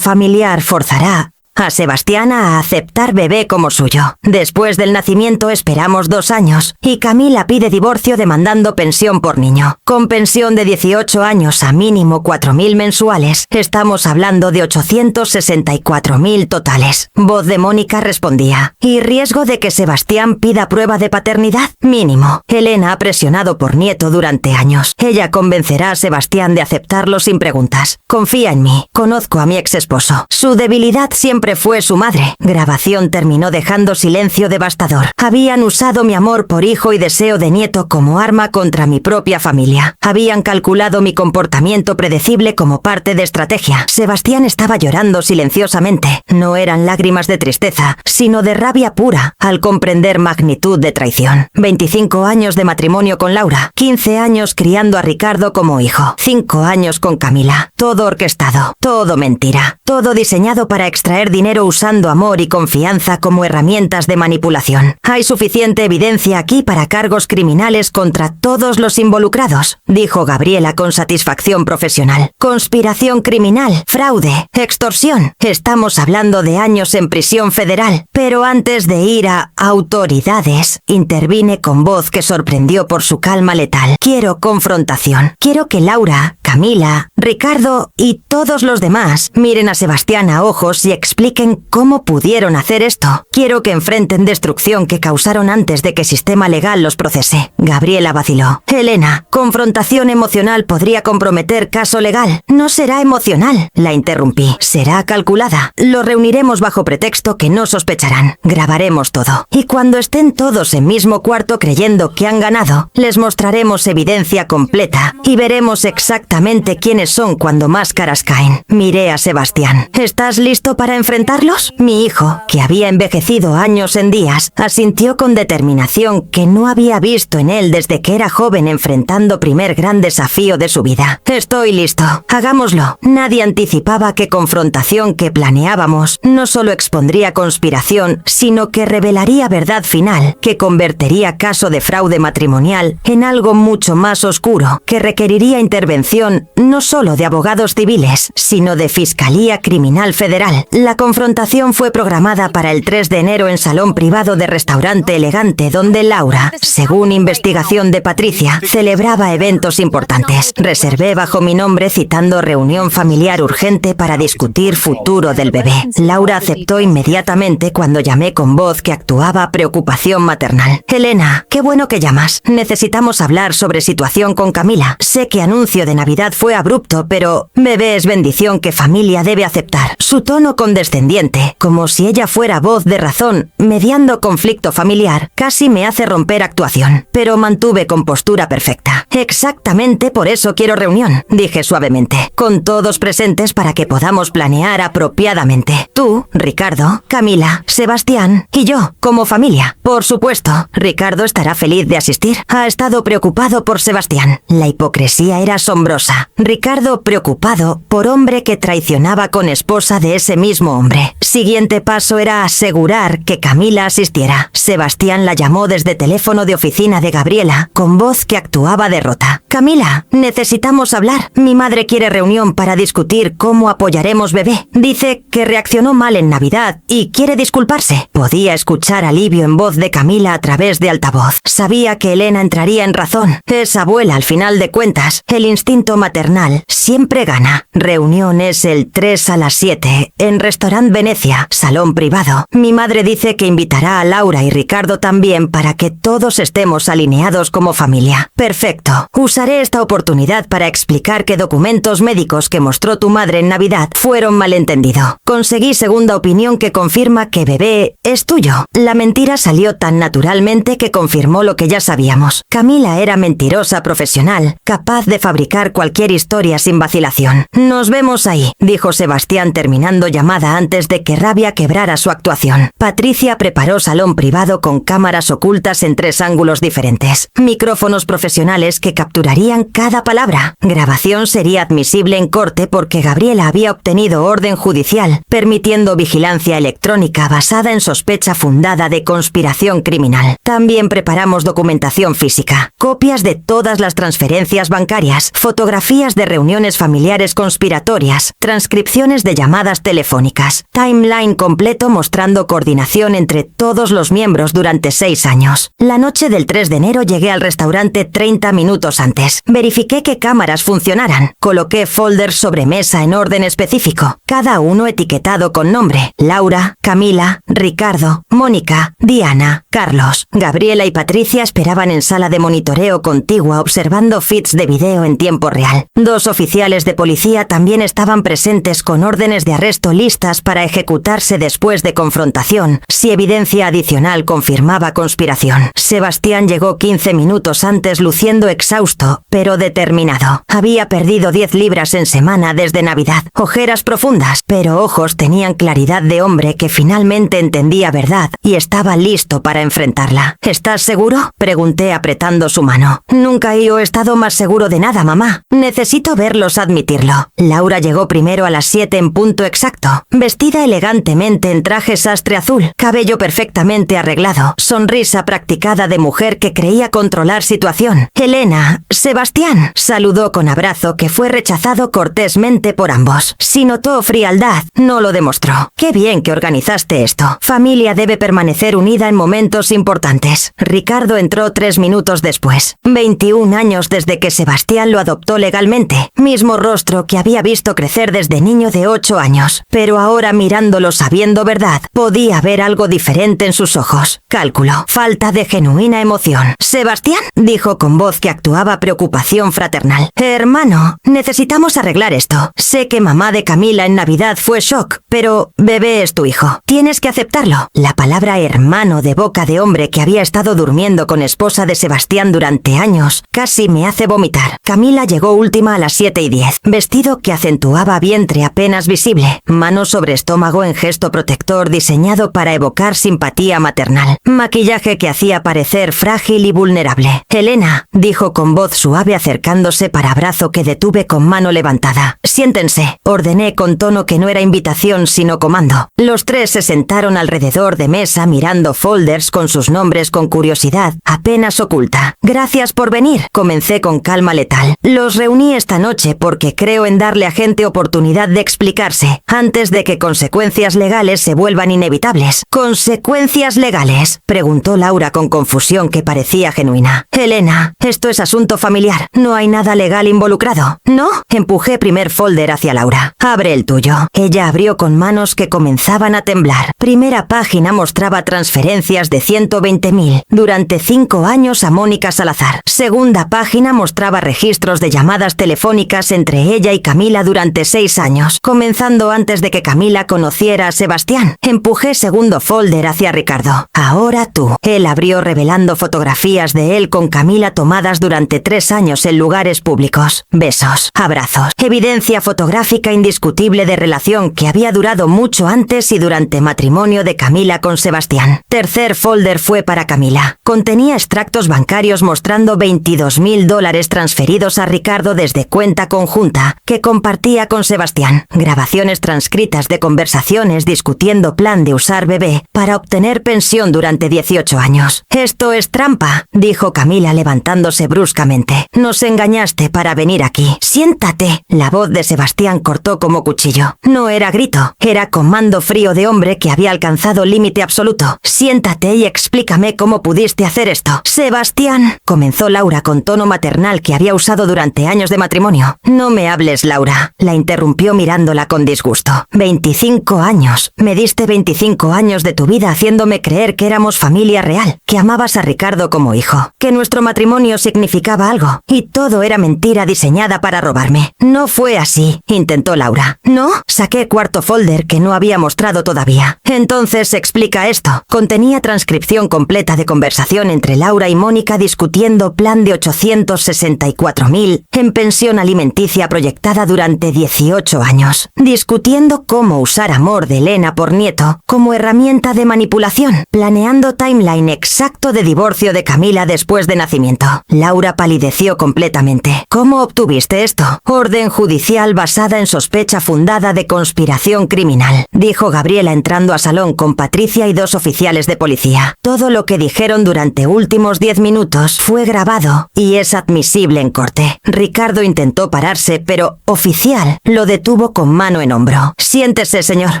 familiar forzará a Sebastián a aceptar bebé como suyo. Después del nacimiento esperamos 2 años y Camila pide divorcio demandando pensión por niño. Con pensión de 18 años a mínimo 4.000 mensuales, estamos hablando de 864.000 totales. Voz de Mónica respondía. ¿Y riesgo de que Sebastián pida prueba de paternidad? Mínimo. Elena ha presionado por nieto durante años. Ella convencerá a Sebastián de aceptarlo sin preguntas. Confía en mí. Conozco a mi ex esposo. Su debilidad siempre fue su madre. Grabación terminó dejando silencio devastador. Habían usado mi amor por hijo y deseo de nieto como arma contra mi propia familia. Habían calculado mi comportamiento predecible como parte de estrategia. Sebastián estaba llorando silenciosamente. No eran lágrimas de tristeza, sino de rabia pura, al comprender magnitud de traición. 25 años de matrimonio con Laura, 15 años criando a Ricardo como hijo, 5 años con Camila. Todo orquestado, todo mentira, todo diseñado para extraer dinero usando amor y confianza como herramientas de manipulación. Hay suficiente evidencia aquí para cargos criminales contra todos los involucrados, dijo Gabriela con satisfacción profesional. Conspiración criminal, fraude, extorsión. Estamos hablando de años en prisión federal. Pero antes de ir a autoridades, intervine con voz que sorprendió por su calma letal. Quiero confrontación. Quiero que Laura, Camila, Ricardo y todos los demás miren a Sebastián a ojos y expliquen cómo pudieron hacer esto. Quiero que enfrenten destrucción que causaron antes de que sistema legal los procese. Gabriela vaciló. Elena, confrontación emocional podría comprometer caso legal. No será emocional, la interrumpí. Será calculada. Lo reuniremos bajo pretexto que no sospecharán. Grabaremos todo. Y cuando estén todos en mismo cuarto creyendo que han ganado, les mostraremos evidencia completa y veremos exactamente quiénes son cuando máscaras caen. Miré a Sebastián. ¿Estás listo para enfrentarlos? Mi hijo, que había envejecido años en días, asintió con determinación que no había visto en él desde que era joven enfrentando primer gran desafío de su vida. Estoy listo. Hagámoslo. Nadie anticipaba que confrontación que planeábamos no solo expondría conspiración, sino que revelaría verdad final, que convertiría caso de fraude matrimonial en algo mucho más oscuro, que requeriría intervención no solo de abogados civiles, sino de Fiscalía Criminal Federal. La confrontación fue programada para el 3 de enero en salón privado de restaurante elegante donde Laura, según investigación de Patricia, celebraba eventos importantes. Reservé bajo mi nombre citando reunión familiar urgente para discutir futuro del bebé. Laura aceptó inmediatamente cuando llamé con voz que actuaba preocupación maternal. Elena, qué bueno que llamas. Necesitamos hablar sobre situación con Camila. Sé que anuncio de Navidad Navidad fue abrupto, pero bebé es bendición que familia debe aceptar. Su tono condescendiente, como si ella fuera voz de razón, mediando conflicto familiar, casi me hace romper actuación. Pero mantuve compostura perfecta. Exactamente por eso quiero reunión, dije suavemente, con todos presentes para que podamos planear apropiadamente. Tú, Ricardo, Camila, Sebastián y yo, como familia. Por supuesto, Ricardo estará feliz de asistir. Ha estado preocupado por Sebastián. La hipocresía era asombrosa. Ricardo preocupado por hombre que traicionaba con esposa de ese mismo hombre. Siguiente paso era asegurar que Camila asistiera. Sebastián la llamó desde teléfono de oficina de Gabriela, con voz que actuaba derrota. Camila, necesitamos hablar. Mi madre quiere reunión para discutir cómo apoyaremos bebé. Dice que reaccionó mal en Navidad y quiere disculparse. Podía escuchar alivio en voz de Camila a través de altavoz. Sabía que Elena entraría en razón. Es abuela al final de cuentas. El instinto maternal siempre gana. Reunión es el 3 a las 7 en Restaurant Venecia, salón privado. Mi madre dice que invitará a Laura y Ricardo también para que todos estemos alineados como familia. Perfecto. Usaré esta oportunidad para explicar que documentos médicos que mostró tu madre en Navidad fueron malentendido. Conseguí segunda opinión que confirma que bebé es tuyo. La mentira salió tan naturalmente que confirmó lo que ya sabíamos. Camila era mentirosa profesional, capaz de fabricar cualquier historia sin vacilación. Nos vemos ahí, dijo Sebastián terminando llamada antes de que Rabia quebrara su actuación. Patricia preparó salón privado con cámaras ocultas en 3 ángulos diferentes. Micrófonos profesionales que capturarían cada palabra. Grabación sería admisible en corte porque Gabriela había obtenido orden judicial, permitiendo vigilancia electrónica basada en sospecha fundada de conspiración criminal. También preparamos documentación física, copias de todas las transferencias bancarias, fotografías de reuniones familiares conspiratorias, transcripciones de llamadas telefónicas, timeline completo mostrando coordinación entre todos los miembros durante 6 años. La noche del 3 de enero llegué al restaurante 30 minutos antes. Verifiqué que cámaras funcionaran. Coloqué folders sobre mesa en orden específico, cada uno etiquetado con nombre: Laura, Camila, Ricardo, Mónica, Diana, Carlos. Gabriela y Patricia esperaban en sala de monitoreo contigua observando feeds de video en tiempo real. 2 oficiales de policía también estaban presentes con órdenes de arresto listas para ejecutarse después de confrontación, si evidencia adicional confirmaba conspiración. Sebastián llegó 15 minutos antes luciendo exhausto, pero determinado. Había perdido 10 libras en semana desde Navidad. Ojeras profundas, pero ojos tenían claridad de hombre que finalmente entendía verdad y estaba listo para enfrentarla. ¿Estás seguro?, pregunté apretando su mano. Nunca he estado más seguro de nada, mamá. Necesito verlos admitirlo. Laura llegó primero a las 7 en punto exacto, vestida elegantemente en traje sastre azul, cabello perfectamente arreglado, sonrisa practicada de mujer que creía controlar situación. Elena, Sebastián, saludó con abrazo que fue rechazado cortésmente por ambos. Si notó frialdad, no lo demostró. Qué bien que organizaste esto. Familia debe permanecer unida en momentos importantes. Ricardo entró 3 minutos después. 21 años desde que Sebastián lo adoptó legalmente. Mismo rostro que había visto crecer desde niño de 8 años. Pero ahora mirándolo sabiendo verdad, podía ver algo diferente en sus ojos. Cálculo. Falta de genuina emoción. Sebastián, dijo con voz que actuaba preocupación fraternal. Hermano, necesitamos arreglar esto. Sé que mamá de Camila en Navidad fue shock, pero bebé es tu hijo. Tienes que aceptarlo. La palabra hermano de boca de hombre que había estado durmiendo con esposa de Sebastián durante años casi me hace vomitar. Camila llegó última a las 7:10, vestido que acentuaba vientre apenas visible, mano sobre estómago en gesto protector diseñado para evocar simpatía maternal, maquillaje que hacía parecer frágil y vulnerable. Elena, dijo con voz suave acercándose para abrazo que detuve con mano levantada. Siéntense, ordené con tono que no era invitación sino comando. Los 3 se sentaron alrededor de mesa mirando folders con sus nombres con curiosidad apenas oculta. Gracias por venir, comencé con calma letal. Los reuní esta noche porque creo en darle a gente oportunidad de explicarse antes de que consecuencias legales se vuelvan inevitables. ¿Consecuencias legales?, preguntó Laura con confusión que parecía genuina. Elena, esto es asunto familiar. No hay nada legal involucrado. ¿No? Empujé primer folder hacia Laura. Abre el tuyo. Ella abrió con manos que comenzaban a temblar. Primera página mostraba transferencias de 120.000 durante 5 años a Mónica Salazar. Segunda página mostraba registros de llamadas llamadas telefónicas entre ella y Camila durante 6 años, comenzando antes de que Camila conociera a Sebastián. Empujé segundo folder hacia Ricardo. Ahora tú. Él abrió revelando fotografías de él con Camila tomadas durante 3 años en lugares públicos. Besos, abrazos, evidencia fotográfica indiscutible de relación que había durado mucho antes y durante matrimonio de Camila con Sebastián. Tercer folder fue para Camila. Contenía extractos bancarios mostrando $22.000 transferidos a Ricardo desde cuenta conjunta que compartía con Sebastián. Grabaciones transcritas de conversaciones discutiendo plan de usar bebé para obtener pensión durante 18 años. Esto es trampa, dijo Camila levantándose bruscamente. Nos engañaste para venir aquí. Siéntate. La voz de Sebastián cortó como cuchillo. No era grito, era comando frío de hombre que había alcanzado límite absoluto. Siéntate y explícame cómo pudiste hacer esto. Sebastián, comenzó Laura con tono maternal que había usado durante años de matrimonio. No me hables, Laura, la interrumpió mirándola con disgusto. 25 años. Me diste 25 años de tu vida haciéndome creer que éramos familia real, que amabas a Ricardo como hijo, que nuestro matrimonio significaba algo, y todo era mentira diseñada para robarme. No fue así, intentó Laura. ¿No? Saqué cuarto folder que no había mostrado todavía. Entonces explica esto. Contenía transcripción completa de conversación entre Laura y Mónica discutiendo plan de 864.000 en pensión alimenticia proyectada durante 18 años. Discutiendo cómo usar amor de Elena por nieto como herramienta de manipulación. Planeando timeline exacto de divorcio de Camila después de nacimiento. Laura palideció completamente. ¿Cómo obtuviste esto? Orden judicial basada en sospecha fundada de conspiración criminal, dijo Gabriela entrando a salón con Patricia y 2 oficiales de policía. Todo lo que dijeron durante últimos 10 minutos fue grabado y es admisible en corte. Ricardo intentó pararse, pero oficial lo detuvo con mano en hombro. Siéntese, señor.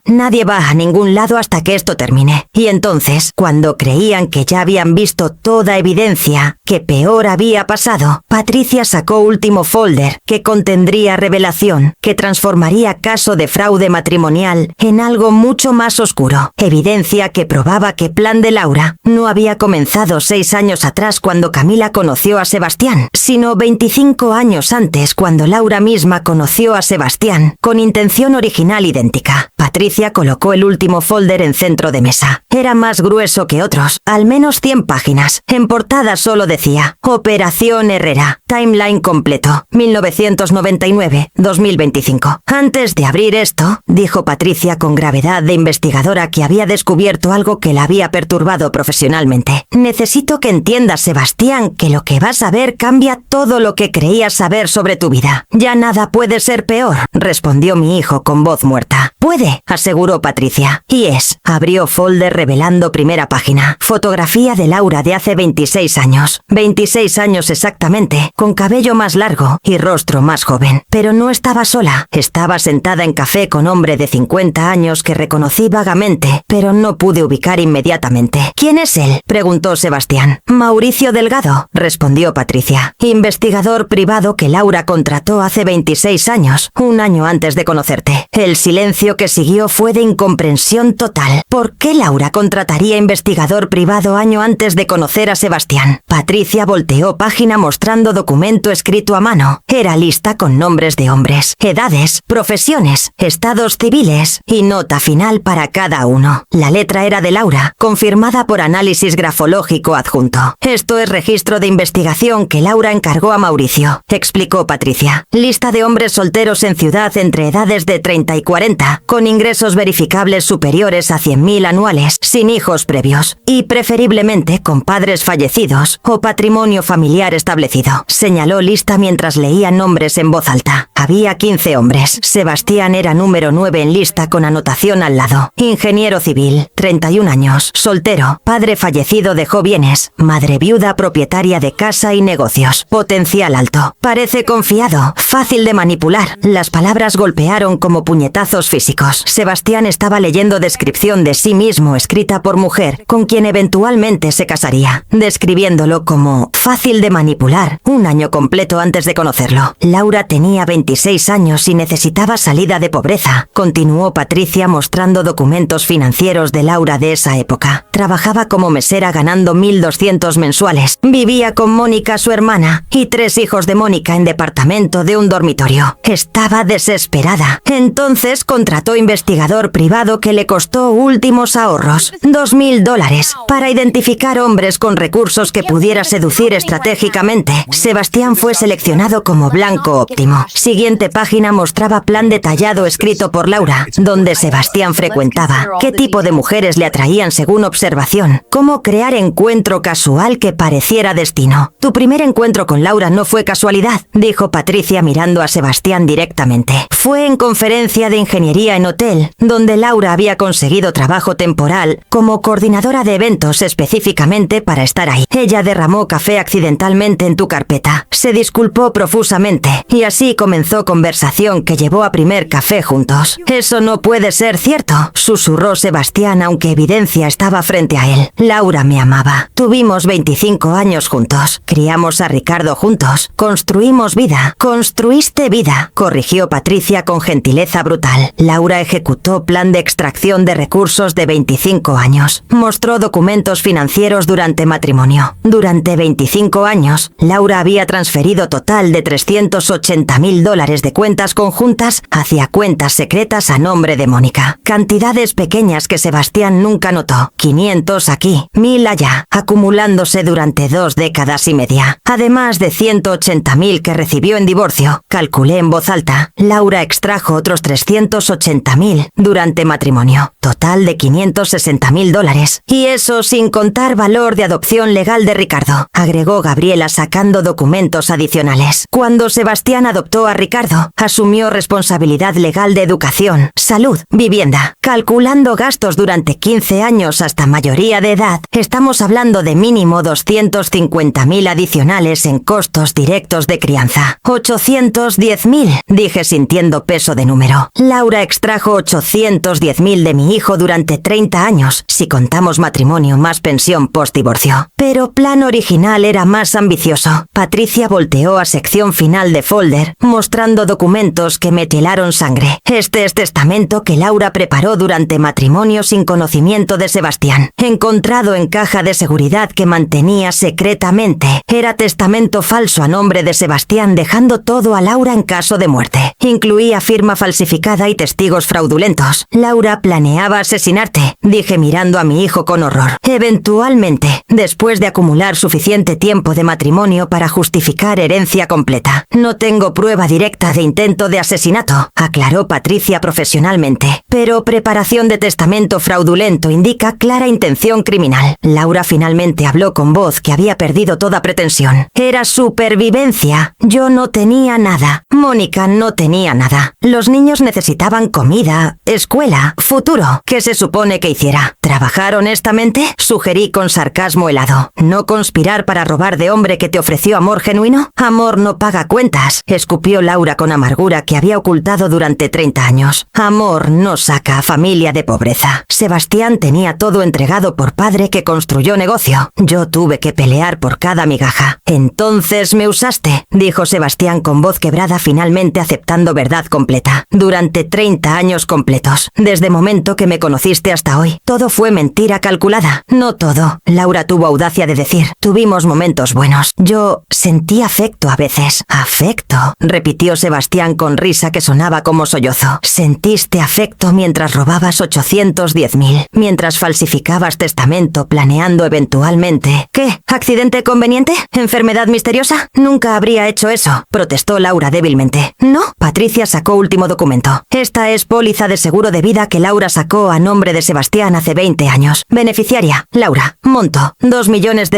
Nadie va a ningún lado hasta que esto termine. Y entonces, cuando creían que ya habían visto toda evidencia que peor había pasado, Patricia sacó último folder que contendría revelación que transformaría caso de fraude matrimonial en algo mucho más oscuro. Evidencia que probaba que plan de Laura no había comenzado 6 años atrás cuando Camila conoció a Sebastián, sino 25 años antes cuando Laura misma conoció a Sebastián, con intención original idéntica. Patricia colocó el último folder en centro de mesa. Era más grueso que otros, al menos 100 páginas. En portada solo decía, Operación Herrera, timeline completo, 1999-2025. Antes de abrir esto, dijo Patricia con gravedad de investigadora que había descubierto algo que la había perturbado profesionalmente. Necesito que entiendas, Sebastián, que lo que vas a ver cambia todo lo que creías saber sobre tu vida. Ya nada puede ser peor, respondió mi hijo con voz muerta. Puede, aseguró Patricia. Y es. Abrió folder revelando primera página. Fotografía de Laura de hace 26 años. 26 años exactamente, con cabello más largo y rostro más joven. Pero no estaba sola. Estaba sentada en café con hombre de 50 años que reconocí vagamente, pero no pude ubicar inmediatamente. ¿Quién es él?, preguntó Sebastián. Mauricio Delgado, respondió Patricia. Investigador privado que Laura contrató hace 26 años, un año antes de conocerte. El silencio que siguió fue de incomprensión total. ¿Por qué Laura contrataría investigador privado año antes de conocer a Sebastián? Patricia volteó página mostrando documento escrito a mano. Era lista con nombres de hombres, edades, profesiones, estados civiles y nota final para cada uno. La letra era de Laura, confirmada por análisis grafológico adjunto. Esto es registro de investigación que Laura encargó a Mauricio, explicó Patricia. Lista de hombres solteros en ciudad entre edades de 30 y 40, con ingresos verificables superiores a 100.000 anuales, sin hijos previos, y preferiblemente con padres fallecidos o patrimonio familiar establecido. Señaló lista mientras leía nombres en voz alta. Había 15 hombres. Sebastián era número 9 en lista con anotación al lado. Ingeniero civil, 31 años, soltero, padre fallecido dejó bienes, madre viuda propietaria de casa y negocios. Potencial alto. Parece confiado, fácil de manipular. Las palabras golpearon como puñetazos físicos. Sebastián estaba leyendo descripción de sí mismo escrita por mujer, con quien eventualmente se casaría, describiéndolo como fácil de manipular, un año completo antes de conocerlo. Laura tenía 26 años y necesitaba salida de pobreza, continuó Patricia mostrando documentos financieros de Laura de esa época. Trabajaba como mesera ganando 1.200 mensuales. Vivía con Mónica, su hermana, y 3 hijos de Mónica Mónica en departamento de un dormitorio. Estaba desesperada. Entonces contrató investigador privado que le costó últimos ahorros, $2.000, para identificar hombres con recursos que pudiera seducir estratégicamente. Sebastián fue seleccionado como blanco óptimo. Siguiente página mostraba plan detallado escrito por Laura, donde Sebastián frecuentaba, qué tipo de mujeres le atraían según observación, cómo crear encuentro casual que pareciera destino. Tu primer encuentro con Laura no fue casualidad, dijo Patricia mirando a Sebastián directamente. Fue en conferencia de ingeniería en hotel, donde Laura había conseguido trabajo temporal como coordinadora de eventos específicamente para estar ahí. Ella derramó café accidentalmente en tu carpeta. Se disculpó profusamente y así comenzó conversación que llevó a primer café juntos. Eso no puede ser cierto, susurró Sebastián, aunque evidencia estaba frente a él. Laura me amaba. Tuvimos 25 años juntos. Criamos a Ricardo juntos. Construimos vida. Construiste vida, corrigió Patricia con gentileza brutal. Laura ejecutó plan de extracción de recursos de 25 años. Mostró documentos financieros durante matrimonio. Durante 25 años, Laura había transferido total de $380.000 de cuentas conjuntas hacia cuentas secretas a nombre de Mónica. Cantidades pequeñas que Sebastián nunca notó. 500 aquí, 1.000 allá, acumulándose durante 2 décadas y media. Además de 180.000 que recibió en divorcio, calculé en voz alta. Laura extrajo otros 380.000 durante matrimonio. Total de $560.000. Y eso sin contar valor de adopción legal de Ricardo, agregó Gabriela sacando documentos adicionales. Cuando Sebastián adoptó a Ricardo, asumió responsabilidad legal de educación, salud, vivienda. Calculando gastos durante 15 años hasta mayoría de edad, estamos hablando de mínimo 250.000 adicionales en costos directos de crianza. 810.000, dije sintiendo peso de número. Laura extrajo 810.000 de mi hijo durante 30 años, si contamos matrimonio más pensión post-divorcio. Pero plan original era más ambicioso. Patricia volteó a sección final de folder, mostrando documentos que me helaron sangre. Este es testamento que Laura preparó durante matrimonio sin conocimiento de Sebastián. Encontrado en caja de seguridad que mantenía secretamente. Era testamento falso a nombre de Sebastián, dejando todo a Laura en caso de muerte. Incluía firma falsificada y testigos fraudulentos. Laura planeaba asesinarte, dije mirando a mi hijo con horror. Eventualmente, después de acumular suficiente tiempo de matrimonio para justificar herencia completa. No tengo prueba directa de intento de asesinato, aclaró Patricia profesionalmente. Pero preparación de testamento fraudulento indica clara intención criminal. Laura finalmente habló con voz que había perdido toda pretensión. Era supervivencia. Yo no tenía nada. Mónica no tenía nada. Los niños necesitaban comida, escuela, futuro. ¿Qué se supone que hiciera? ¿Trabajar honestamente? Sugerí con sarcasmo helado. ¿No conspirar para robar de hombre que te ofreció amor genuino? Amor no paga cuentas, escupió Laura con amargura que había ocultado durante 30 años. Amor no saca a familia de pobreza. Sebastián tenía todo entregado por padre que construyó negocio. Yo tuve que pelear por cada migaja. Entonces me usaste, dijo Sebastián con voz quebrada, finalmente aceptando verdad completa. Durante 30 años completos. Desde momento que me conociste hasta hoy. Todo fue mentira calculada. No todo. Laura tuvo audacia de decir. Tuvimos momentos buenos. Yo sentí afecto a veces. ¿Afecto?, repitió Sebastián con risa que sonaba como sollozo. Sentiste afecto mientras robabas 810.000. Mientras falsificabas testamento planeando eventualmente. ¿Qué? ¿Accidente conveniente? ¿Enfermedad misteriosa? Nunca habría hecho eso, protestó Laura débilmente. ¿No? Patricia sacó último documento. Esta es póliza de seguro de vida que Laura sacó a nombre de Sebastián hace 20 años. Beneficiaria, Laura. Monto, $2 millones.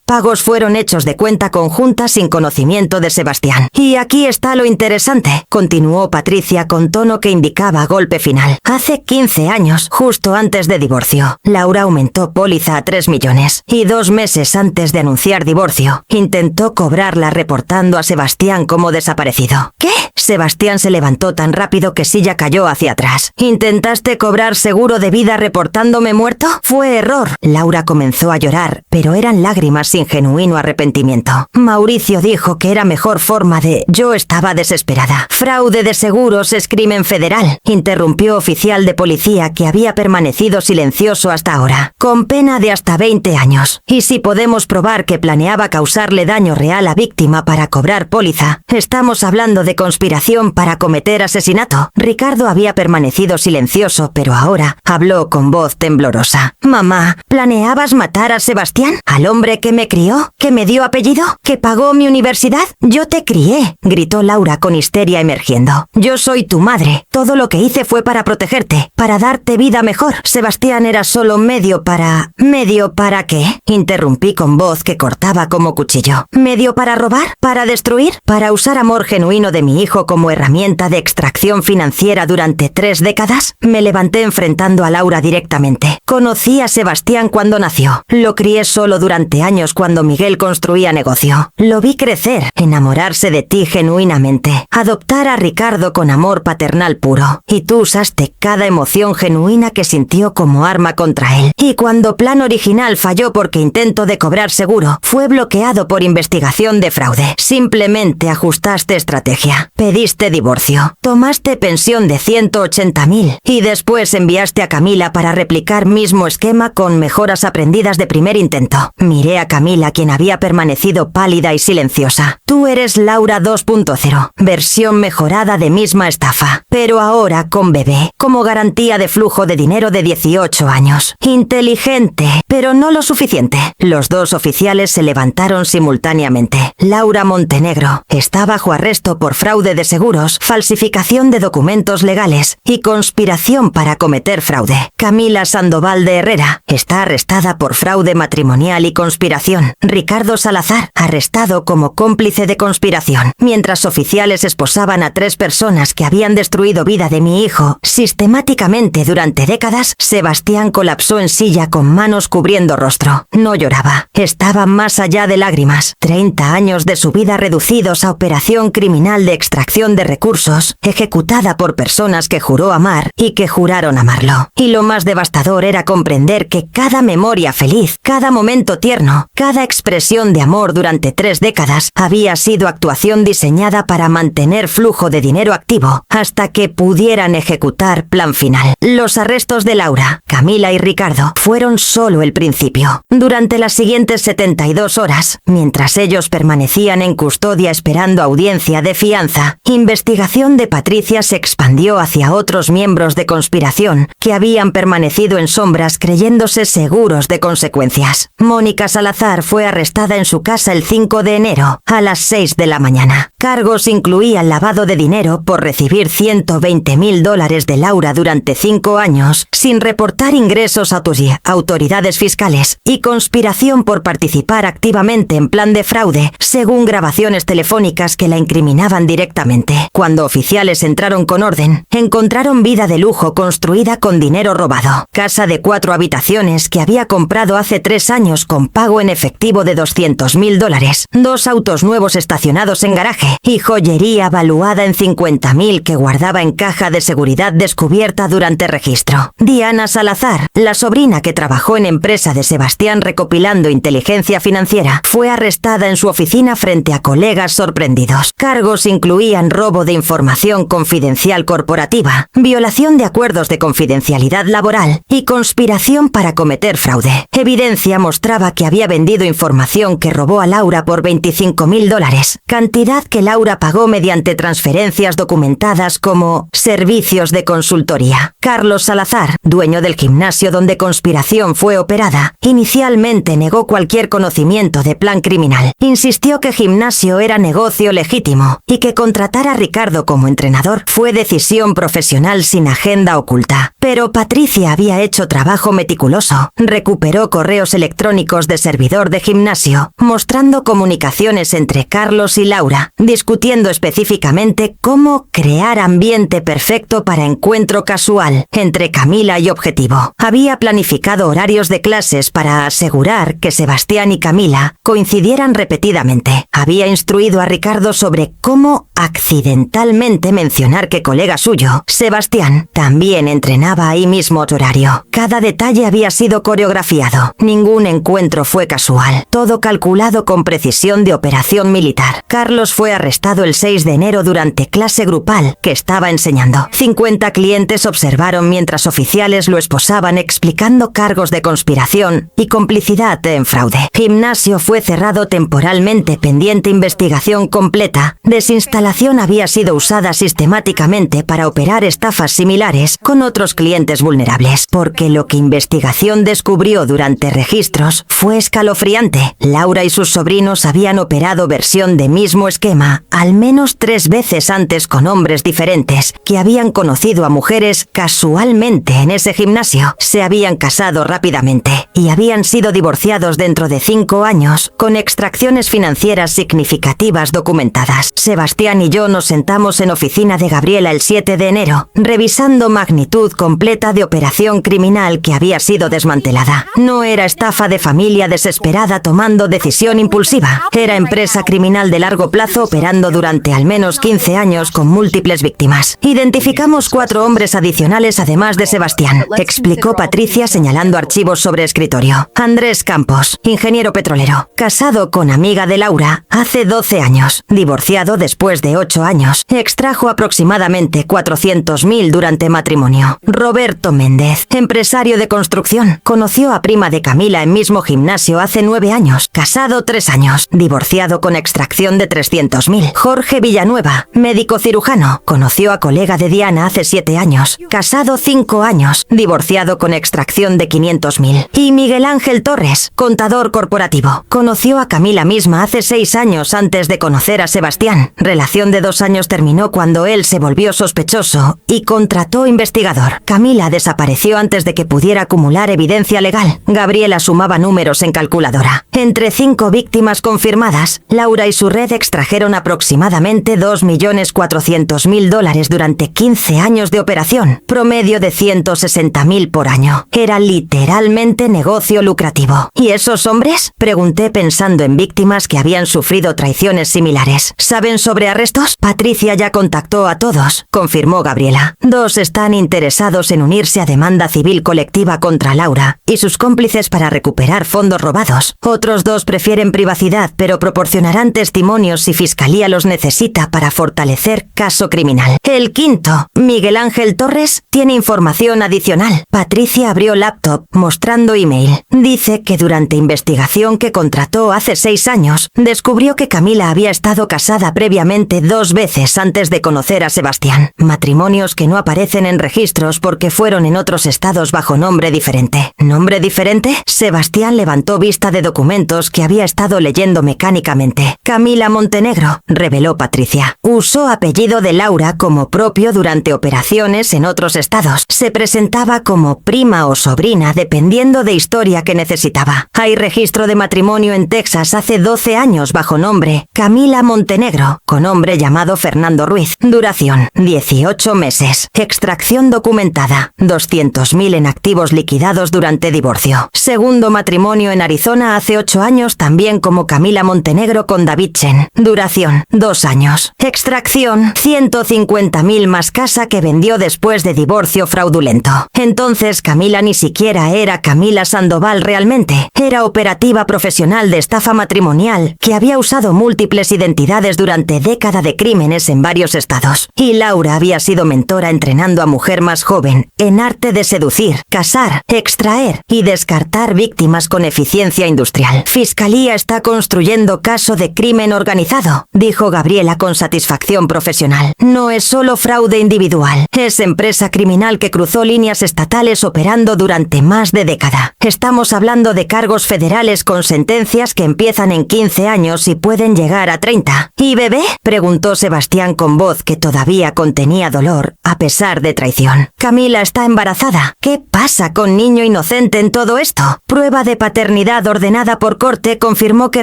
Pagos fueron hechos de cuenta conjunta sin conocimiento de Sebastián. Y aquí está lo interesante, continuó Patricia con tono que indicaba golpe final. Hace 15 años, justo antes de divorcio, Laura aumentó póliza a 3 millones. Y 2 meses antes de anunciar divorcio, intentó cobrarla reportando a Sebastián como desaparecido. ¿Qué? Sebastián se levantó tan rápido que Silla cayó hacia atrás. ¿Intentaste cobrar seguro de vida reportándome muerto? Fue error. Laura comenzó a llorar, pero eran lágrimas sin genuino arrepentimiento. Mauricio dijo que era mejor forma de... Yo estaba desesperada. Fraude de seguros es crimen federal, interrumpió oficial de policía que había permanecido silencioso hasta ahora. Con pena de hasta 20 años. Y si podemos probar que planeaba causarle daño real a víctima para para cobrar póliza. ¿Estamos hablando de conspiración para cometer asesinato? Ricardo había permanecido silencioso, pero ahora habló con voz temblorosa. Mamá, ¿planeabas matar a Sebastián? ¿Al hombre que me crió? ¿Que me dio apellido? ¿Que pagó mi universidad? Yo te crié, gritó Laura con histeria emergiendo. Yo soy tu madre. Todo lo que hice fue para protegerte, para darte vida mejor. Sebastián era solo medio para... ¿Medio para qué? Interrumpí con voz que cortaba como cuchillo. ¿Medio para robar? ¿Para destruir? ¿Para usar amor genuino de mi hijo como herramienta de extracción financiera durante 3 décadas? Me levanté enfrentando a Laura directamente. Conocí a Sebastián cuando nació. Lo crié solo durante años cuando Miguel construía negocio. Lo vi crecer, enamorarse de ti genuinamente, adoptar a Ricardo con amor paternal puro. Y tú usaste cada emoción genuina que sintió como arma contra él. Y cuando Plan Original falló porque intento de cobrar seguro, fue bloqueado por investigación de fraude. Simplemente ajustaste estrategia. Pediste divorcio. Tomaste pensión de 180.000 y después enviaste a Camila para replicar mismo esquema con mejoras aprendidas de primer intento. Miré a Camila, quien había permanecido pálida y silenciosa. Tú eres Laura 2.0, versión mejorada de misma estafa, pero ahora con bebé, como garantía de flujo de dinero de 18 años. Inteligente, pero no lo suficiente. Los 2 oficiales se levantaron simultáneamente. Laura Montenegro está bajo arresto por fraude de seguros, falsificación de documentos legales y conspiración para cometer fraude. Camila Sandoval de Herrera está arrestada por fraude matrimonial y conspiración. Ricardo Salazar, arrestado como cómplice de conspiración. Mientras oficiales esposaban a 3 personas que habían destruido vida de mi hijo sistemáticamente durante décadas, Sebastián colapsó en silla con manos cubriendo rostro. No lloraba. Estaba más allá de lágrimas. 30 años de su vida reducidos a operación criminal de extracción de recursos, ejecutada por personas que juró amar y que juraron amarlo. Y lo más devastador era comprender que cada memoria feliz, cada momento tierno, cada expresión de amor durante 3 décadas había sido actuación diseñada para mantener flujo de dinero activo hasta que pudieran ejecutar plan final. Los arrestos de Laura, Camila y Ricardo fueron solo el principio. Durante las siguientes 72 horas, mientras ellos permanecían en custodia esperando audiencia de fianza, investigación de Patricia se expandió hacia otros miembros de conspiración que habían permanecido en sombras creyéndose seguros de consecuencias. Mónica Salazar fue arrestada en su casa el 5 de enero a las 6 de la mañana. Cargos incluían lavado de dinero por recibir $120.000 de Laura durante 5 años sin reportar ingresos a autoridades fiscales y conspiración por participar activamente en plan de fraude, según grabaciones telefónicas que la incriminaban directamente. Cuando oficiales entraron con orden, encontraron vida de lujo construida con dinero robado. Casa de 4 habitaciones que había comprado hace 3 años con pago en efectivo de $200.000, 2 autos nuevos estacionados en garaje y joyería valuada en $50.000 que guardaba en caja de seguridad descubierta durante registro. Diana Salazar, la sobrina que trabajó en empresa de Sebastián recopilando inteligencia financiera, fue arrestada en su oficina frente a colegas sorprendidos. Cargos incluían robo de información confidencial corporativa, violación de acuerdos de confidencialidad laboral y conspiración para cometer fraude. Evidencia mostraba que había vendido información que robó a Laura por $25.000, cantidad que Laura pagó mediante transferencias documentadas como servicios de consultoría. Carlos Salazar, dueño del gimnasio donde conspiración fue operada, inicialmente negó cualquier conocimiento de plan criminal. Insistió que gimnasio era negocio legítimo y que contratar a Ricardo como entrenador fue decisión profesional sin agenda oculta. Pero Patricia había hecho trabajo meticuloso. Recuperó correos electrónicos de servidor de gimnasio, mostrando comunicaciones entre Carlos y Laura, discutiendo específicamente cómo crear ambiente perfecto para encuentro casual entre Camila y Objetivo. Había planificado horarios de clases para asegurar que Sebastián y Camila coincidieran repetidamente. Había instruido a Ricardo sobre cómo accidentalmente mencionar que colega suyo, Sebastián, también entrenaba ahí mismo otro horario. Cada detalle había sido coreografiado. Ningún encuentro fue casual. Todo calculado con precisión de operación militar. Carlos fue arrestado el 6 de enero durante clase grupal que estaba enseñando. 50 clientes observaron mientras oficiales lo esposaban explicando cargos de conspiración y complicidad en fraude. Gimnasio fue cerrado temporalmente pendiente independiente investigación completa, Desinstalación había sido usada sistemáticamente para operar estafas similares con otros clientes vulnerables, porque lo que investigación descubrió durante registros fue escalofriante. Laura y sus sobrinos habían operado versión de mismo esquema al menos 3 veces antes con hombres diferentes que habían conocido a mujeres casualmente en ese gimnasio. Se habían casado rápidamente y habían sido divorciados dentro de 5 años con extracciones financieras significativas documentadas. Sebastián y yo nos sentamos en oficina de Gabriela el 7 de enero, revisando magnitud completa de operación criminal que había sido desmantelada. No era estafa de familia desesperada tomando decisión impulsiva. Era empresa criminal de largo plazo operando durante al menos 15 años con múltiples víctimas. Identificamos 4 hombres adicionales además de Sebastián, explicó Patricia señalando archivos sobre escritorio. Andrés Campos, ingeniero petrolero, casado con amiga de Laura hace 12 años, divorciado después de 8 años, extrajo aproximadamente 400.000 durante matrimonio. Roberto Méndez, empresario de construcción, conoció a prima de Camila en mismo gimnasio hace 9 años, casado 3 años, divorciado con extracción de 300.000. Jorge Villanueva, médico cirujano, conoció a colega de Diana hace 7 años, casado 5 años, divorciado con extracción de 500.000. Y Miguel Ángel Torres, contador corporativo, conoció a Camila misma hace 6 años antes de conocer a Sebastián. Relación de 2 años terminó cuando él se volvió sospechoso y contrató investigador. Camila desapareció antes de que pudiera acumular evidencia legal. Gabriela sumaba números en calculadora. Entre 5 víctimas confirmadas, Laura y su red extrajeron aproximadamente $2.400.000 durante 15 años de operación, promedio de 160.000 por año. Era literalmente negocio lucrativo. ¿Y esos hombres? Pregunté pensando en víctimas que habían sufrido traiciones similares. ¿Saben sobre arrestos? Patricia ya contactó a todos, confirmó Gabriela. 2 están interesados en unirse a demanda civil colectiva contra Laura y sus cómplices para recuperar fondos robados. Otros 2 prefieren privacidad, pero proporcionarán testimonios si Fiscalía los necesita para fortalecer caso criminal. El quinto, Miguel Ángel Torres, tiene información adicional. Patricia abrió laptop mostrando email. Dice que durante investigación que contrató hace 6 años, descubrió que Camila había estado casada previamente 2 veces antes de conocer a Sebastián. Matrimonios que no aparecen en registros porque fueron en otros estados bajo nombre diferente. ¿Nombre diferente? Sebastián levantó vista de documentos que había estado leyendo mecánicamente. Camila Montenegro, reveló Patricia. Usó apellido de Laura como propio durante operaciones en otros estados. Se presentaba como prima o sobrina dependiendo de historia que necesitaba. Hay registro de matrimonio en Texas hace 12 años bajo nombre Camila Montenegro, con hombre llamado Fernando Ruiz. Duración, 18 meses. Extracción documentada, 200.000 en activos liquidados durante divorcio. Segundo matrimonio en Arizona hace 8 años también como Camila Montenegro con David Chen. Duración, 2 años. Extracción, 150.000 más casa que vendió después de divorcio fraudulento. Entonces Camila ni siquiera era Camila Sandoval realmente. Era operativa profesional de estafa matrimonial que había usado múltiples identidades durante década de crímenes en varios estados. Y Laura había sido mentora entrenando a mujer más joven en arte de seducir, casar, extraer y descartar víctimas con eficiencia industrial. Fiscalía está construyendo caso de crimen organizado, dijo Gabriela con satisfacción profesional. No es solo fraude individual, es empresa criminal que cruzó líneas estatales operando durante más de década. Estamos hablando de cargos federales con sentencias que empiezan en 15 años y pueden llegar a 30. ¿Y bebé? Preguntó Sebastián con voz que todavía contenía dolor, a pesar de traición. Camila está embarazada. ¿Qué pasa con niño inocente en todo esto? Prueba de paternidad ordenada por corte confirmó que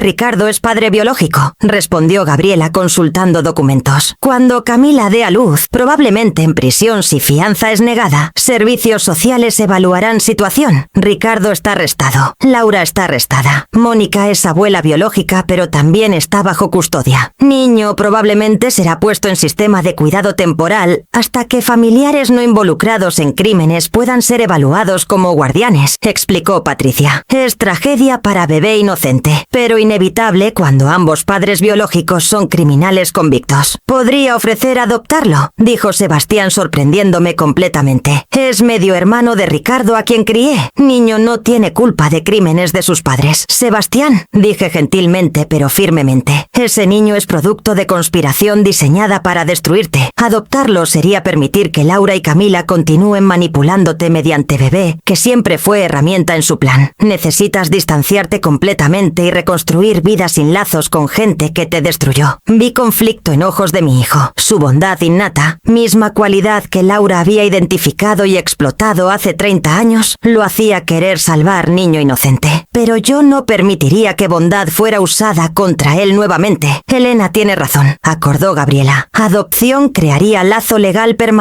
Ricardo es padre biológico, respondió Gabriela consultando documentos. Cuando Camila dé a luz, probablemente en prisión si fianza es negada, servicios sociales evaluarán situación. Ricardo está arrestado. Laura está arrestada. Mónica es abuela biológica, pero también está bajo custodia. Niño probablemente será puesto en sistema de cuidado temporal hasta que familiares no involucrados en crímenes puedan ser evaluados como guardianes, explicó Patricia. Es tragedia para bebé inocente, pero inevitable cuando ambos padres biológicos son criminales convictos. Podría ofrecer adoptarlo, dijo Sebastián sorprendiéndome completamente. Es medio hermano de Ricardo a quien crié. Niño no tiene culpa de crímenes de sus padres. Sebastián, dije gentilmente pero firmemente, ese niño es producto de conspiración diseñada para destruirte. Adoptarlo sería permitir que Laura y Camila continúen manipulándote mediante bebé, que siempre fue herramienta en su plan. Necesitas distanciarte completamente y reconstruir vidas sin lazos con gente que te destruyó. Vi conflicto en ojos de mi hijo. Su bondad innata, misma cualidad que Laura había identificado y explotado hace 30 años, lo hacía querer salvar niño inocente. Pero yo no permitiría que bondad fuera usada contra él nuevamente. Elena tiene razón, acordó Gabriela. Adopción crearía lazo legal permanente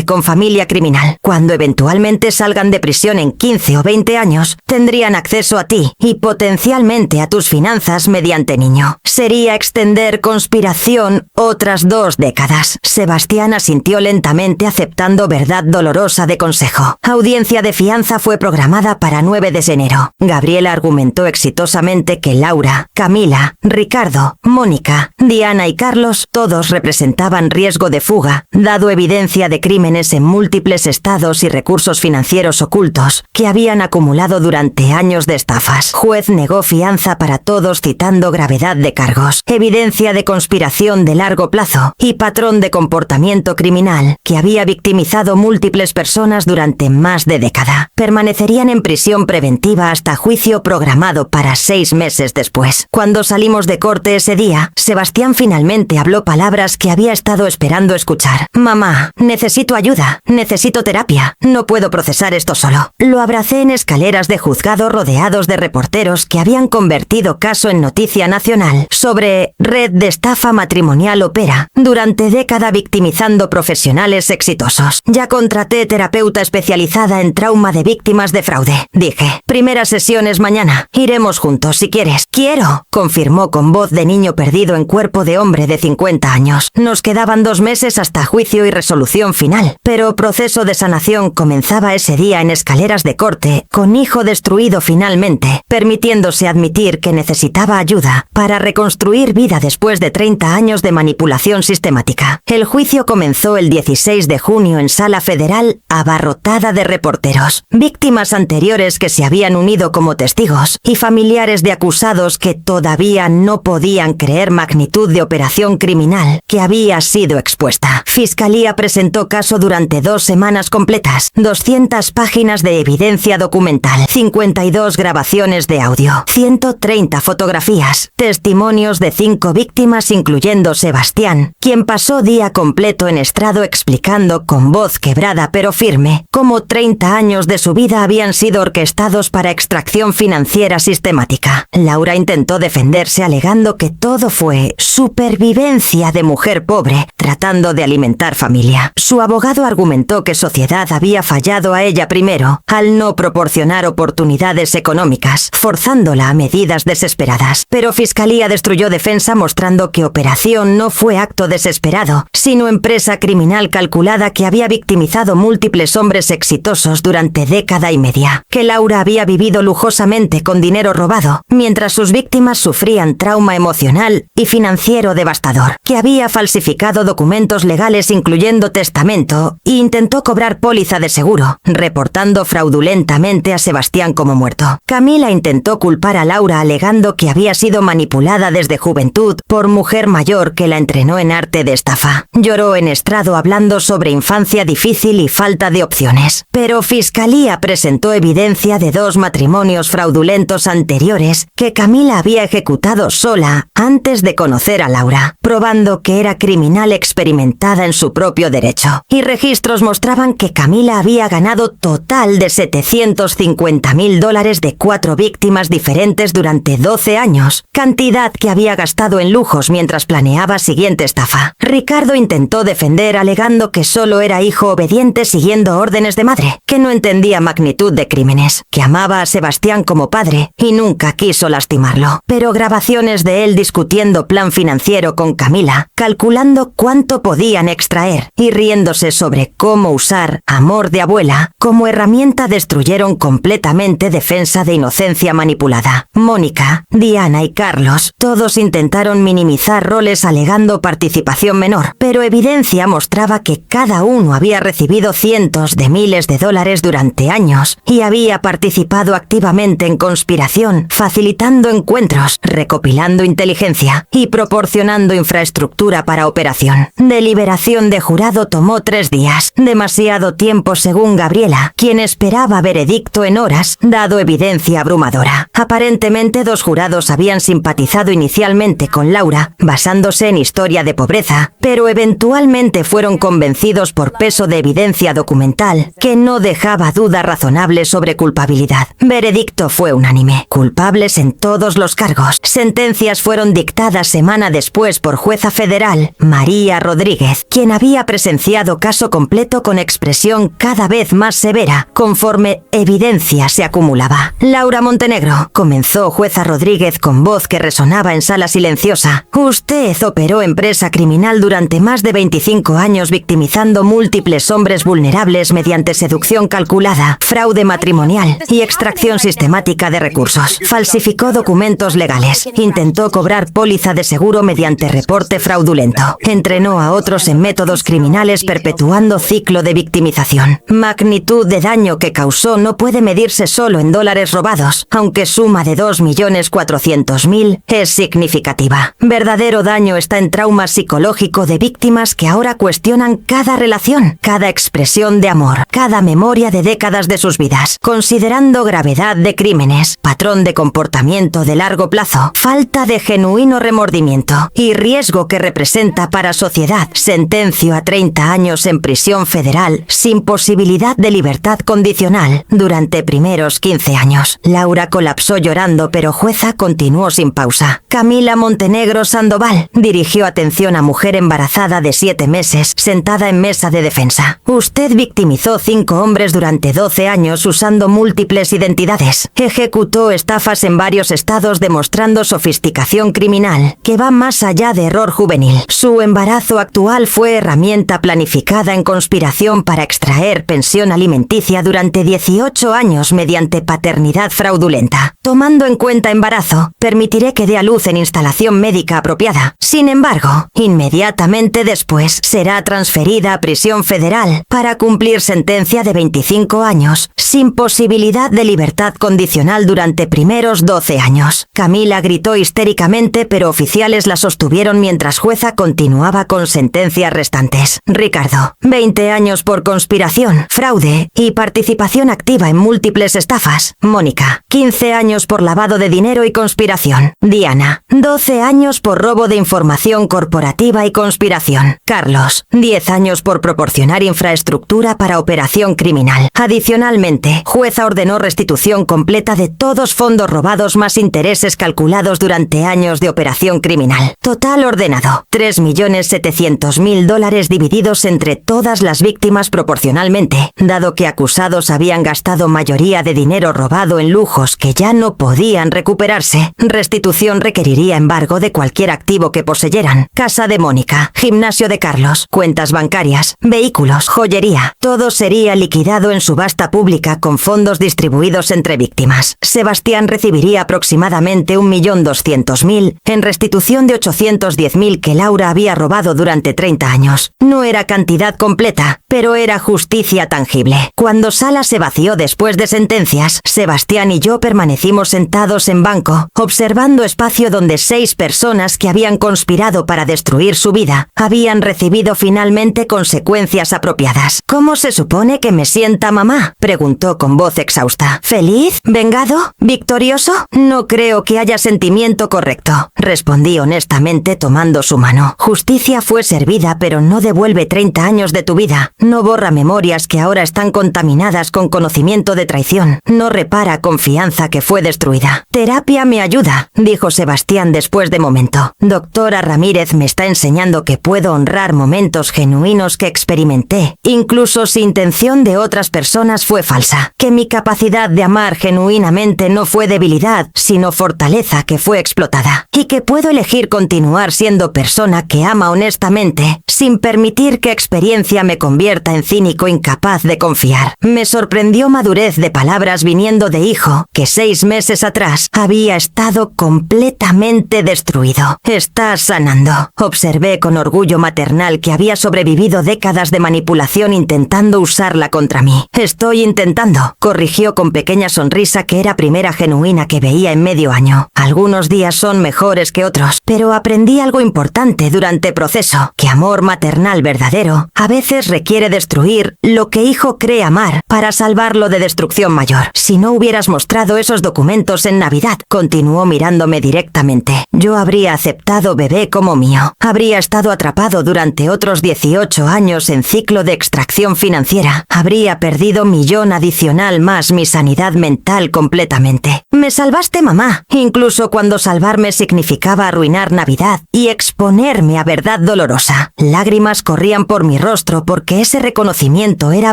con familia criminal. Cuando eventualmente salgan de prisión en 15 o 20 años, tendrían acceso a ti y potencialmente a tus finanzas mediante niño. Sería extender conspiración otras 2 décadas. Sebastián asintió lentamente aceptando verdad dolorosa de consejo. Audiencia de fianza fue programada para 9 de enero. Gabriela argumentó exitosamente que Laura, Camila, Ricardo, Mónica, Diana y Carlos todos representaban riesgo de fuga, dado evidencia de crímenes en múltiples estados y recursos financieros ocultos que habían acumulado durante años de estafas. Juez negó fianza para todos citando gravedad de cargos, evidencia de conspiración de largo plazo y patrón de comportamiento criminal que había victimizado múltiples personas durante más de década. Permanecerían en prisión preventiva hasta juicio programado para 6 meses después. Cuando salimos de corte ese día, Sebastián finalmente habló palabras que había estado esperando escuchar. Mamá, necesito ayuda, necesito terapia, no puedo procesar esto solo. Lo abracé en escaleras de juzgado rodeados de reporteros que habían convertido caso en noticia nacional sobre red de estafa matrimonial opera, durante década victimizando profesionales exitosos. Ya contraté terapeuta especializada en trauma de víctimas de fraude, dije. Primera sesión es mañana, iremos juntos si quieres. Quiero, confirmó con voz de niño perdido en cuerpo de hombre de 50 años. Nos quedaban 2 meses hasta juicio y resolución final, pero proceso de sanación comenzaba ese día en escaleras de corte, con hijo destruido finalmente, permitiéndose admitir que necesitaba ayuda para reconstruir vida después de 30 años de manipulación sistemática. El juicio comenzó el 16 de junio en Sala Federal, abarrotada de reporteros, víctimas anteriores que se habían unido como testigos y familiares de acusados que todavía no podían creer magnitud de operación criminal que había sido expuesta. Fiscalía presentó caso durante 2 semanas completas, 200 páginas de evidencia documental, 52 grabaciones de audio, 130 fotografías, testimonios de 5 víctimas incluyendo Sebastián, quien pasó día completo en estrado explicando con voz quebrada pero firme cómo 30 años de su vida habían sido orquestados para extracción financiera sistemática. Laura intentó defenderse alegando que todo fue supervivencia de mujer pobre, tratando de alimentar familia. Su abogado argumentó que sociedad había fallado a ella primero, al no proporcionar oportunidades económicas, forzándola a medidas desesperadas. Pero Fiscalía destruyó defensa mostrando que operación no fue acto desesperado, sino empresa criminal calculada que había victimizado múltiples hombres exitosos durante década y media. Que Laura había vivido lujosamente con dinero robado, mientras sus víctimas sufrían trauma emocional y financiero devastador. Que había falsificado documentos legales incluyendo testamento e intentó cobrar póliza de seguro, reportando fraudulentamente a Sebastián como muerto. Camila intentó culpar a Laura alegando que había sido manipulada desde juventud por mujer mayor que la entrenó en arte de estafa. Lloró en estrado hablando sobre infancia difícil y falta de opciones. Pero Fiscalía presentó evidencia de 2 matrimonios fraudulentos anteriores que Camila había ejecutado sola antes de conocer a Laura, probando que era criminal experimentada en su propio derecho. Y registros mostraban que Camila había ganado total de $750.000 de 4 víctimas diferentes durante 12 años, cantidad que había gastado en lujos mientras planeaba siguiente estafa. Ricardo intentó defender alegando que solo era hijo obediente siguiendo órdenes de madre, que no entendía magnitud de crímenes, que amaba a Sebastián como padre y nunca quiso lastimarlo. Pero grabaciones de él discutiendo plan financiero con Camila, calculando cuánto podían extraer y riéndose sobre cómo usar amor de abuela como herramienta destruyeron completamente defensa de inocencia manipulada. Mónica, Diana y Carlos, todos intentaron minimizar roles alegando participación menor, pero evidencia mostraba que cada uno había recibido cientos de miles de dólares durante años y había participado activamente en conspiración, facilitando encuentros, recopilando inteligencia y proporcionando infraestructura para operación. Deliberación de jurado tomó 3 días, demasiado tiempo según Gabriela, quien esperaba veredicto en horas, dado evidencia abrumadora. Aparentemente 2 jurados habían simpatizado inicialmente con Laura, basándose en historia de pobreza, pero eventualmente fueron convencidos por peso de evidencia documental que no dejaba duda razonable sobre culpabilidad. Veredicto fue unánime. Culpables en todos los cargos. Sentencias fueron dictadas semana después por jueza federal, María Rodríguez, quien había presenciado caso completo con expresión cada vez más severa, conforme evidencia se acumulaba. Laura Montenegro, comenzó jueza Rodríguez con voz que resonaba en sala silenciosa. Usted operó empresa criminal durante más de 25 años victimizando múltiples hombres vulnerables mediante seducción calculada, fraude matrimonial y extracción sistemática de recursos. Falsificó documentos legales. Intentó cobrar póliza de seguro mediante reporte fraudulento. Entrenó a otros en métodos criminales perpetuando ciclo de victimización. Magnitud de daño que causó no puede medirse solo en dólares robados, aunque suma de 2.400.000 es significativa. Verdadero daño está en trauma psicológico de víctimas que ahora cuestionan cada relación, cada expresión de amor, cada memoria de décadas de sus vidas, considerando gravedad de crímenes, patrón de comportamiento de largo plazo, falta de genuino remordimiento y riesgo que representa para sociedad. Sentencio a 30 años en prisión federal sin posibilidad de libertad condicional durante primeros 15 años. Laura colapsó llorando, pero jueza continuó sin pausa. Camila Montenegro Sandoval dirigió atención a mujer embarazada de 7 meses, sentada en mesa de defensa. Usted victimizó 5 hombres durante 12 años usando múltiples identidades. Ejecutó estafas en varios estados demostrando sofisticación criminal que va más allá de error juvenil. Su embarazo actual fue herramienta planificada en conspiración para extraer pensión alimenticia durante 18 años mediante paternidad fraudulenta. Tomando en cuenta embarazo, permitiré que dé a luz en instalación médica apropiada. Sin embargo, inmediatamente después será transferida a prisión federal para cumplir sentencia de 25 años, sin posibilidad de libertad condicional durante primeros 12 años. Camila gritó histéricamente, pero oficiales la sostuvieron mientras jueza continuaba con sentencias restantes. Ricardo, 20 años por conspiración, fraude y participación activa en múltiples estafas. Mónica, 15 años por lavado de dinero y conspiración. Diana, 12 años por robo de información corporativa y conspiración. Carlos, 10 años por proporcionar infraestructura para operación criminal. Adicionalmente, jueza ordenó restitución completa de todos fondos robados más intereses calculados durante años de operación criminal. Total ordenado, $3.700.000 divididos entre todas las víctimas proporcionalmente, dado que acusados habían gastado mayoría de dinero robado en lujos que ya no podían recuperarse. Restitución requeriría embargo de cualquier activo que poseyeran. Casa de Mónica, gimnasio de Carlos, cuentas bancarias, vehículos, joyería. Todo sería liquidado en subasta pública con fondos distribuidos entre víctimas. Sebastián recibiría aproximadamente 1.200.000 en restitución de 810.000 que Laura había robado durante 30 años. No era cantidad completa, pero era justicia tangible. Cuando sala se vació después de sentencias, Sebastián y yo permanecimos sentados en banco, observando espacio donde 6 personas que habían conspirado para destruir su vida habían recibido finalmente consecuencias apropiadas. ¿Cómo se supone que me sienta mamá?, preguntó con voz exhausta. ¿Feliz? ¿Vengado? ¿Victorioso? No creo que haya sentimiento correcto, respondí honestamente tomando su mano. Justicia fue servida, pero no devuelve 30 años de tu vida. No borra memorias que ahora están contaminadas con con conocimiento de traición no repara confianza que fue destruida. Terapia me ayuda, dijo Sebastián después de momento. Doctora Ramírez me está enseñando que puedo honrar momentos genuinos que experimenté, incluso si intención de otras personas fue falsa. Que mi capacidad de amar genuinamente no fue debilidad, sino fortaleza que fue explotada. Y que puedo elegir continuar siendo persona que ama honestamente, sin permitir que experiencia me convierta en cínico incapaz de confiar. Me sorprendió madurez de palabras viniendo de hijo, que 6 meses atrás había estado completamente destruido. Estás sanando. Observé con orgullo maternal que había sobrevivido décadas de manipulación intentando usarla contra mí. Estoy intentando, corrigió con pequeña sonrisa que era primera genuina que veía en medio año. Algunos días son mejores que otros, pero aprendí algo importante durante el proceso, que amor maternal verdadero a veces requiere destruir lo que hijo cree amar para salvarlo de destrucción mayor. Si no hubieras mostrado esos documentos en Navidad, continuó mirándome directamente, yo habría aceptado bebé como mío. Habría estado atrapado durante otros 18 años en ciclo de extracción financiera. Habría perdido millón adicional más mi sanidad mental completamente. Me salvaste, mamá, incluso cuando salvarme significaba arruinar Navidad y exponerme a verdad dolorosa. Lágrimas corrían por mi rostro porque ese reconocimiento era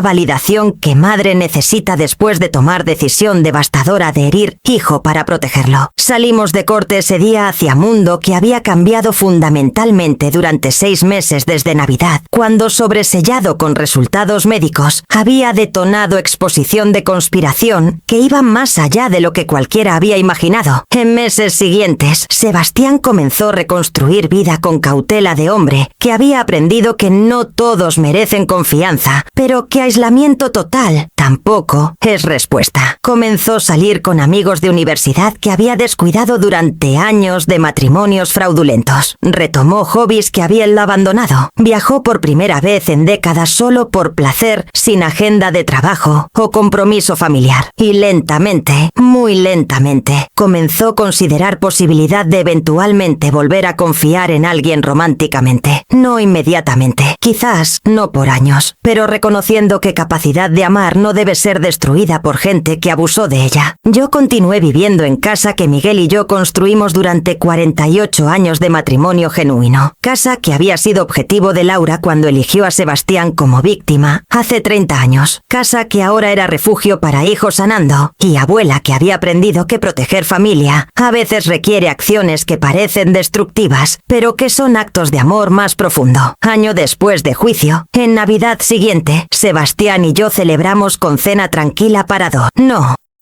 validación que madre necesita después de tomar decisión devastadora de herir hijo para protegerlo. Salimos de corte ese día hacia mundo que había cambiado fundamentalmente durante 6 meses desde Navidad, cuando sobresellado con resultados médicos, había detonado exposición de conspiración que iba más allá de lo que cualquiera había imaginado. En meses siguientes, Sebastián comenzó a reconstruir vida con cautela de hombre, que había aprendido que no todos merecen confianza, pero que aislamiento total tampoco es respuesta. Comenzó a salir con amigos de universidad que había descuidado durante años de matrimonios fraudulentos. Retomó hobbies que había él abandonado. Viajó por primera vez en décadas solo por placer, sin agenda de trabajo o compromiso familiar. Y lentamente, muy lentamente, comenzó a considerar posibilidad de eventualmente volver a confiar en alguien románticamente. No inmediatamente, quizás no por años, pero reconociendo que capacidad de amar no debe ser destruida por gente que abusó de ella. Yo continué viviendo en casa que Miguel y yo construimos durante 48 años de matrimonio genuino. Casa que había sido objetivo de Laura cuando eligió a Sebastián como víctima hace 30 años. Casa que ahora era refugio para hijos sanando y abuela que había aprendido que proteger familia a veces requiere acciones que parecen destructivas, pero que son actos de amor más profundo. Año después de juicio, en Navidad siguiente, Sebastián y yo celebramos con cena tranquila para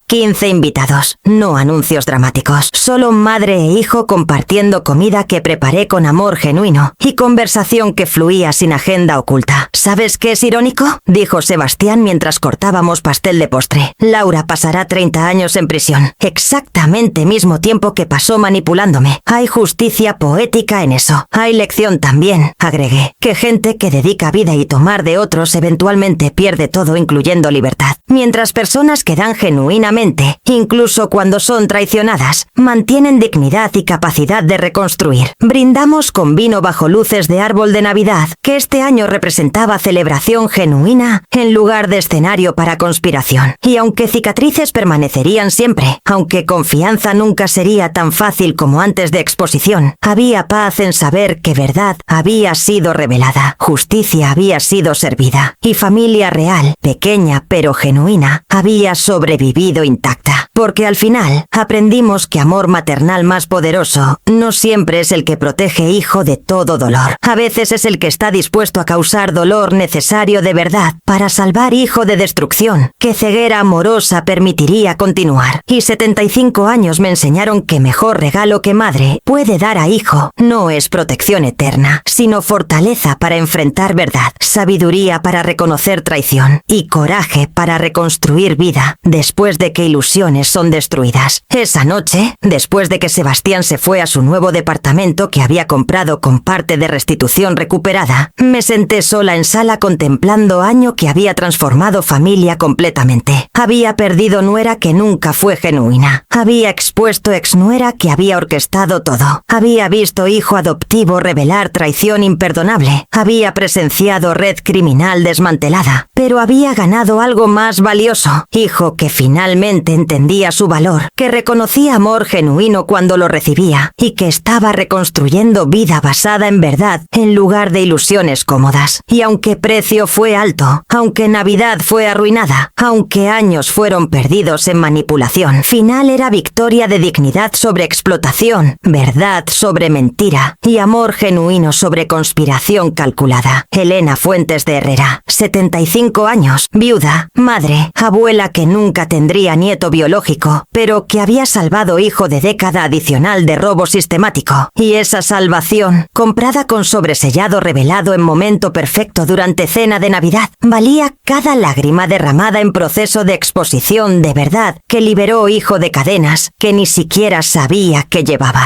15 invitados, no anuncios dramáticos, solo madre e hijo compartiendo comida que preparé con amor genuino y conversación que fluía sin agenda oculta. ¿Sabes qué es irónico?, dijo Sebastián mientras cortábamos pastel de postre. Laura pasará 30 años en prisión, exactamente mismo tiempo que pasó manipulándome. Hay justicia poética en eso. Hay lección también, agregué, que gente que dedica vida y tomar de otros eventualmente pierde todo, incluyendo libertad. Mientras personas que dan genuinamente, incluso cuando son traicionadas, mantienen dignidad y capacidad de reconstruir. Brindamos con vino bajo luces de árbol de Navidad, que este año representaba celebración genuina en lugar de escenario para conspiración. Y aunque cicatrices permanecerían siempre, aunque confianza nunca sería tan fácil como antes de exposición, había paz en saber que verdad había sido revelada, justicia había sido servida, y familia real, pequeña pero genuina, había sobrevivido intacta. Porque al final aprendimos que amor maternal más poderoso no siempre es el que protege hijo de todo dolor. A veces es el que está dispuesto a causar dolor necesario de verdad para salvar hijo de destrucción, que ceguera amorosa permitiría continuar. Y 75 años me enseñaron que mejor regalo que madre puede dar a hijo no es protección eterna, sino fortaleza para enfrentar verdad, sabiduría para reconocer traición y coraje para reconstruir vida después de de que ilusiones son destruidas. Esa noche, después de que Sebastián se fue a su nuevo departamento que había comprado con parte de restitución recuperada, me senté sola en sala contemplando año que había transformado familia completamente. Había perdido nuera que nunca fue genuina. Había expuesto exnuera que había orquestado todo. Había visto hijo adoptivo revelar traición imperdonable. Había presenciado red criminal desmantelada. Pero había ganado algo más valioso. Hijo que finalmente entendía su valor, que reconocía amor genuino cuando lo recibía y que estaba reconstruyendo vida basada en verdad en lugar de ilusiones cómodas. Y aunque precio fue alto, aunque Navidad fue arruinada, aunque años fueron perdidos en manipulación, final era victoria de dignidad sobre explotación, verdad sobre mentira y amor genuino sobre conspiración calculada. Elena Fuentes de Herrera, 75 años, viuda, madre, abuela que nunca tendría nieto biológico, pero que había salvado hijo de década adicional de robo sistemático. Y esa salvación, comprada con sobresellado revelado en momento perfecto durante cena de Navidad, valía cada lágrima derramada en proceso de exposición de verdad que liberó hijo de cadenas que ni siquiera sabía que llevaba.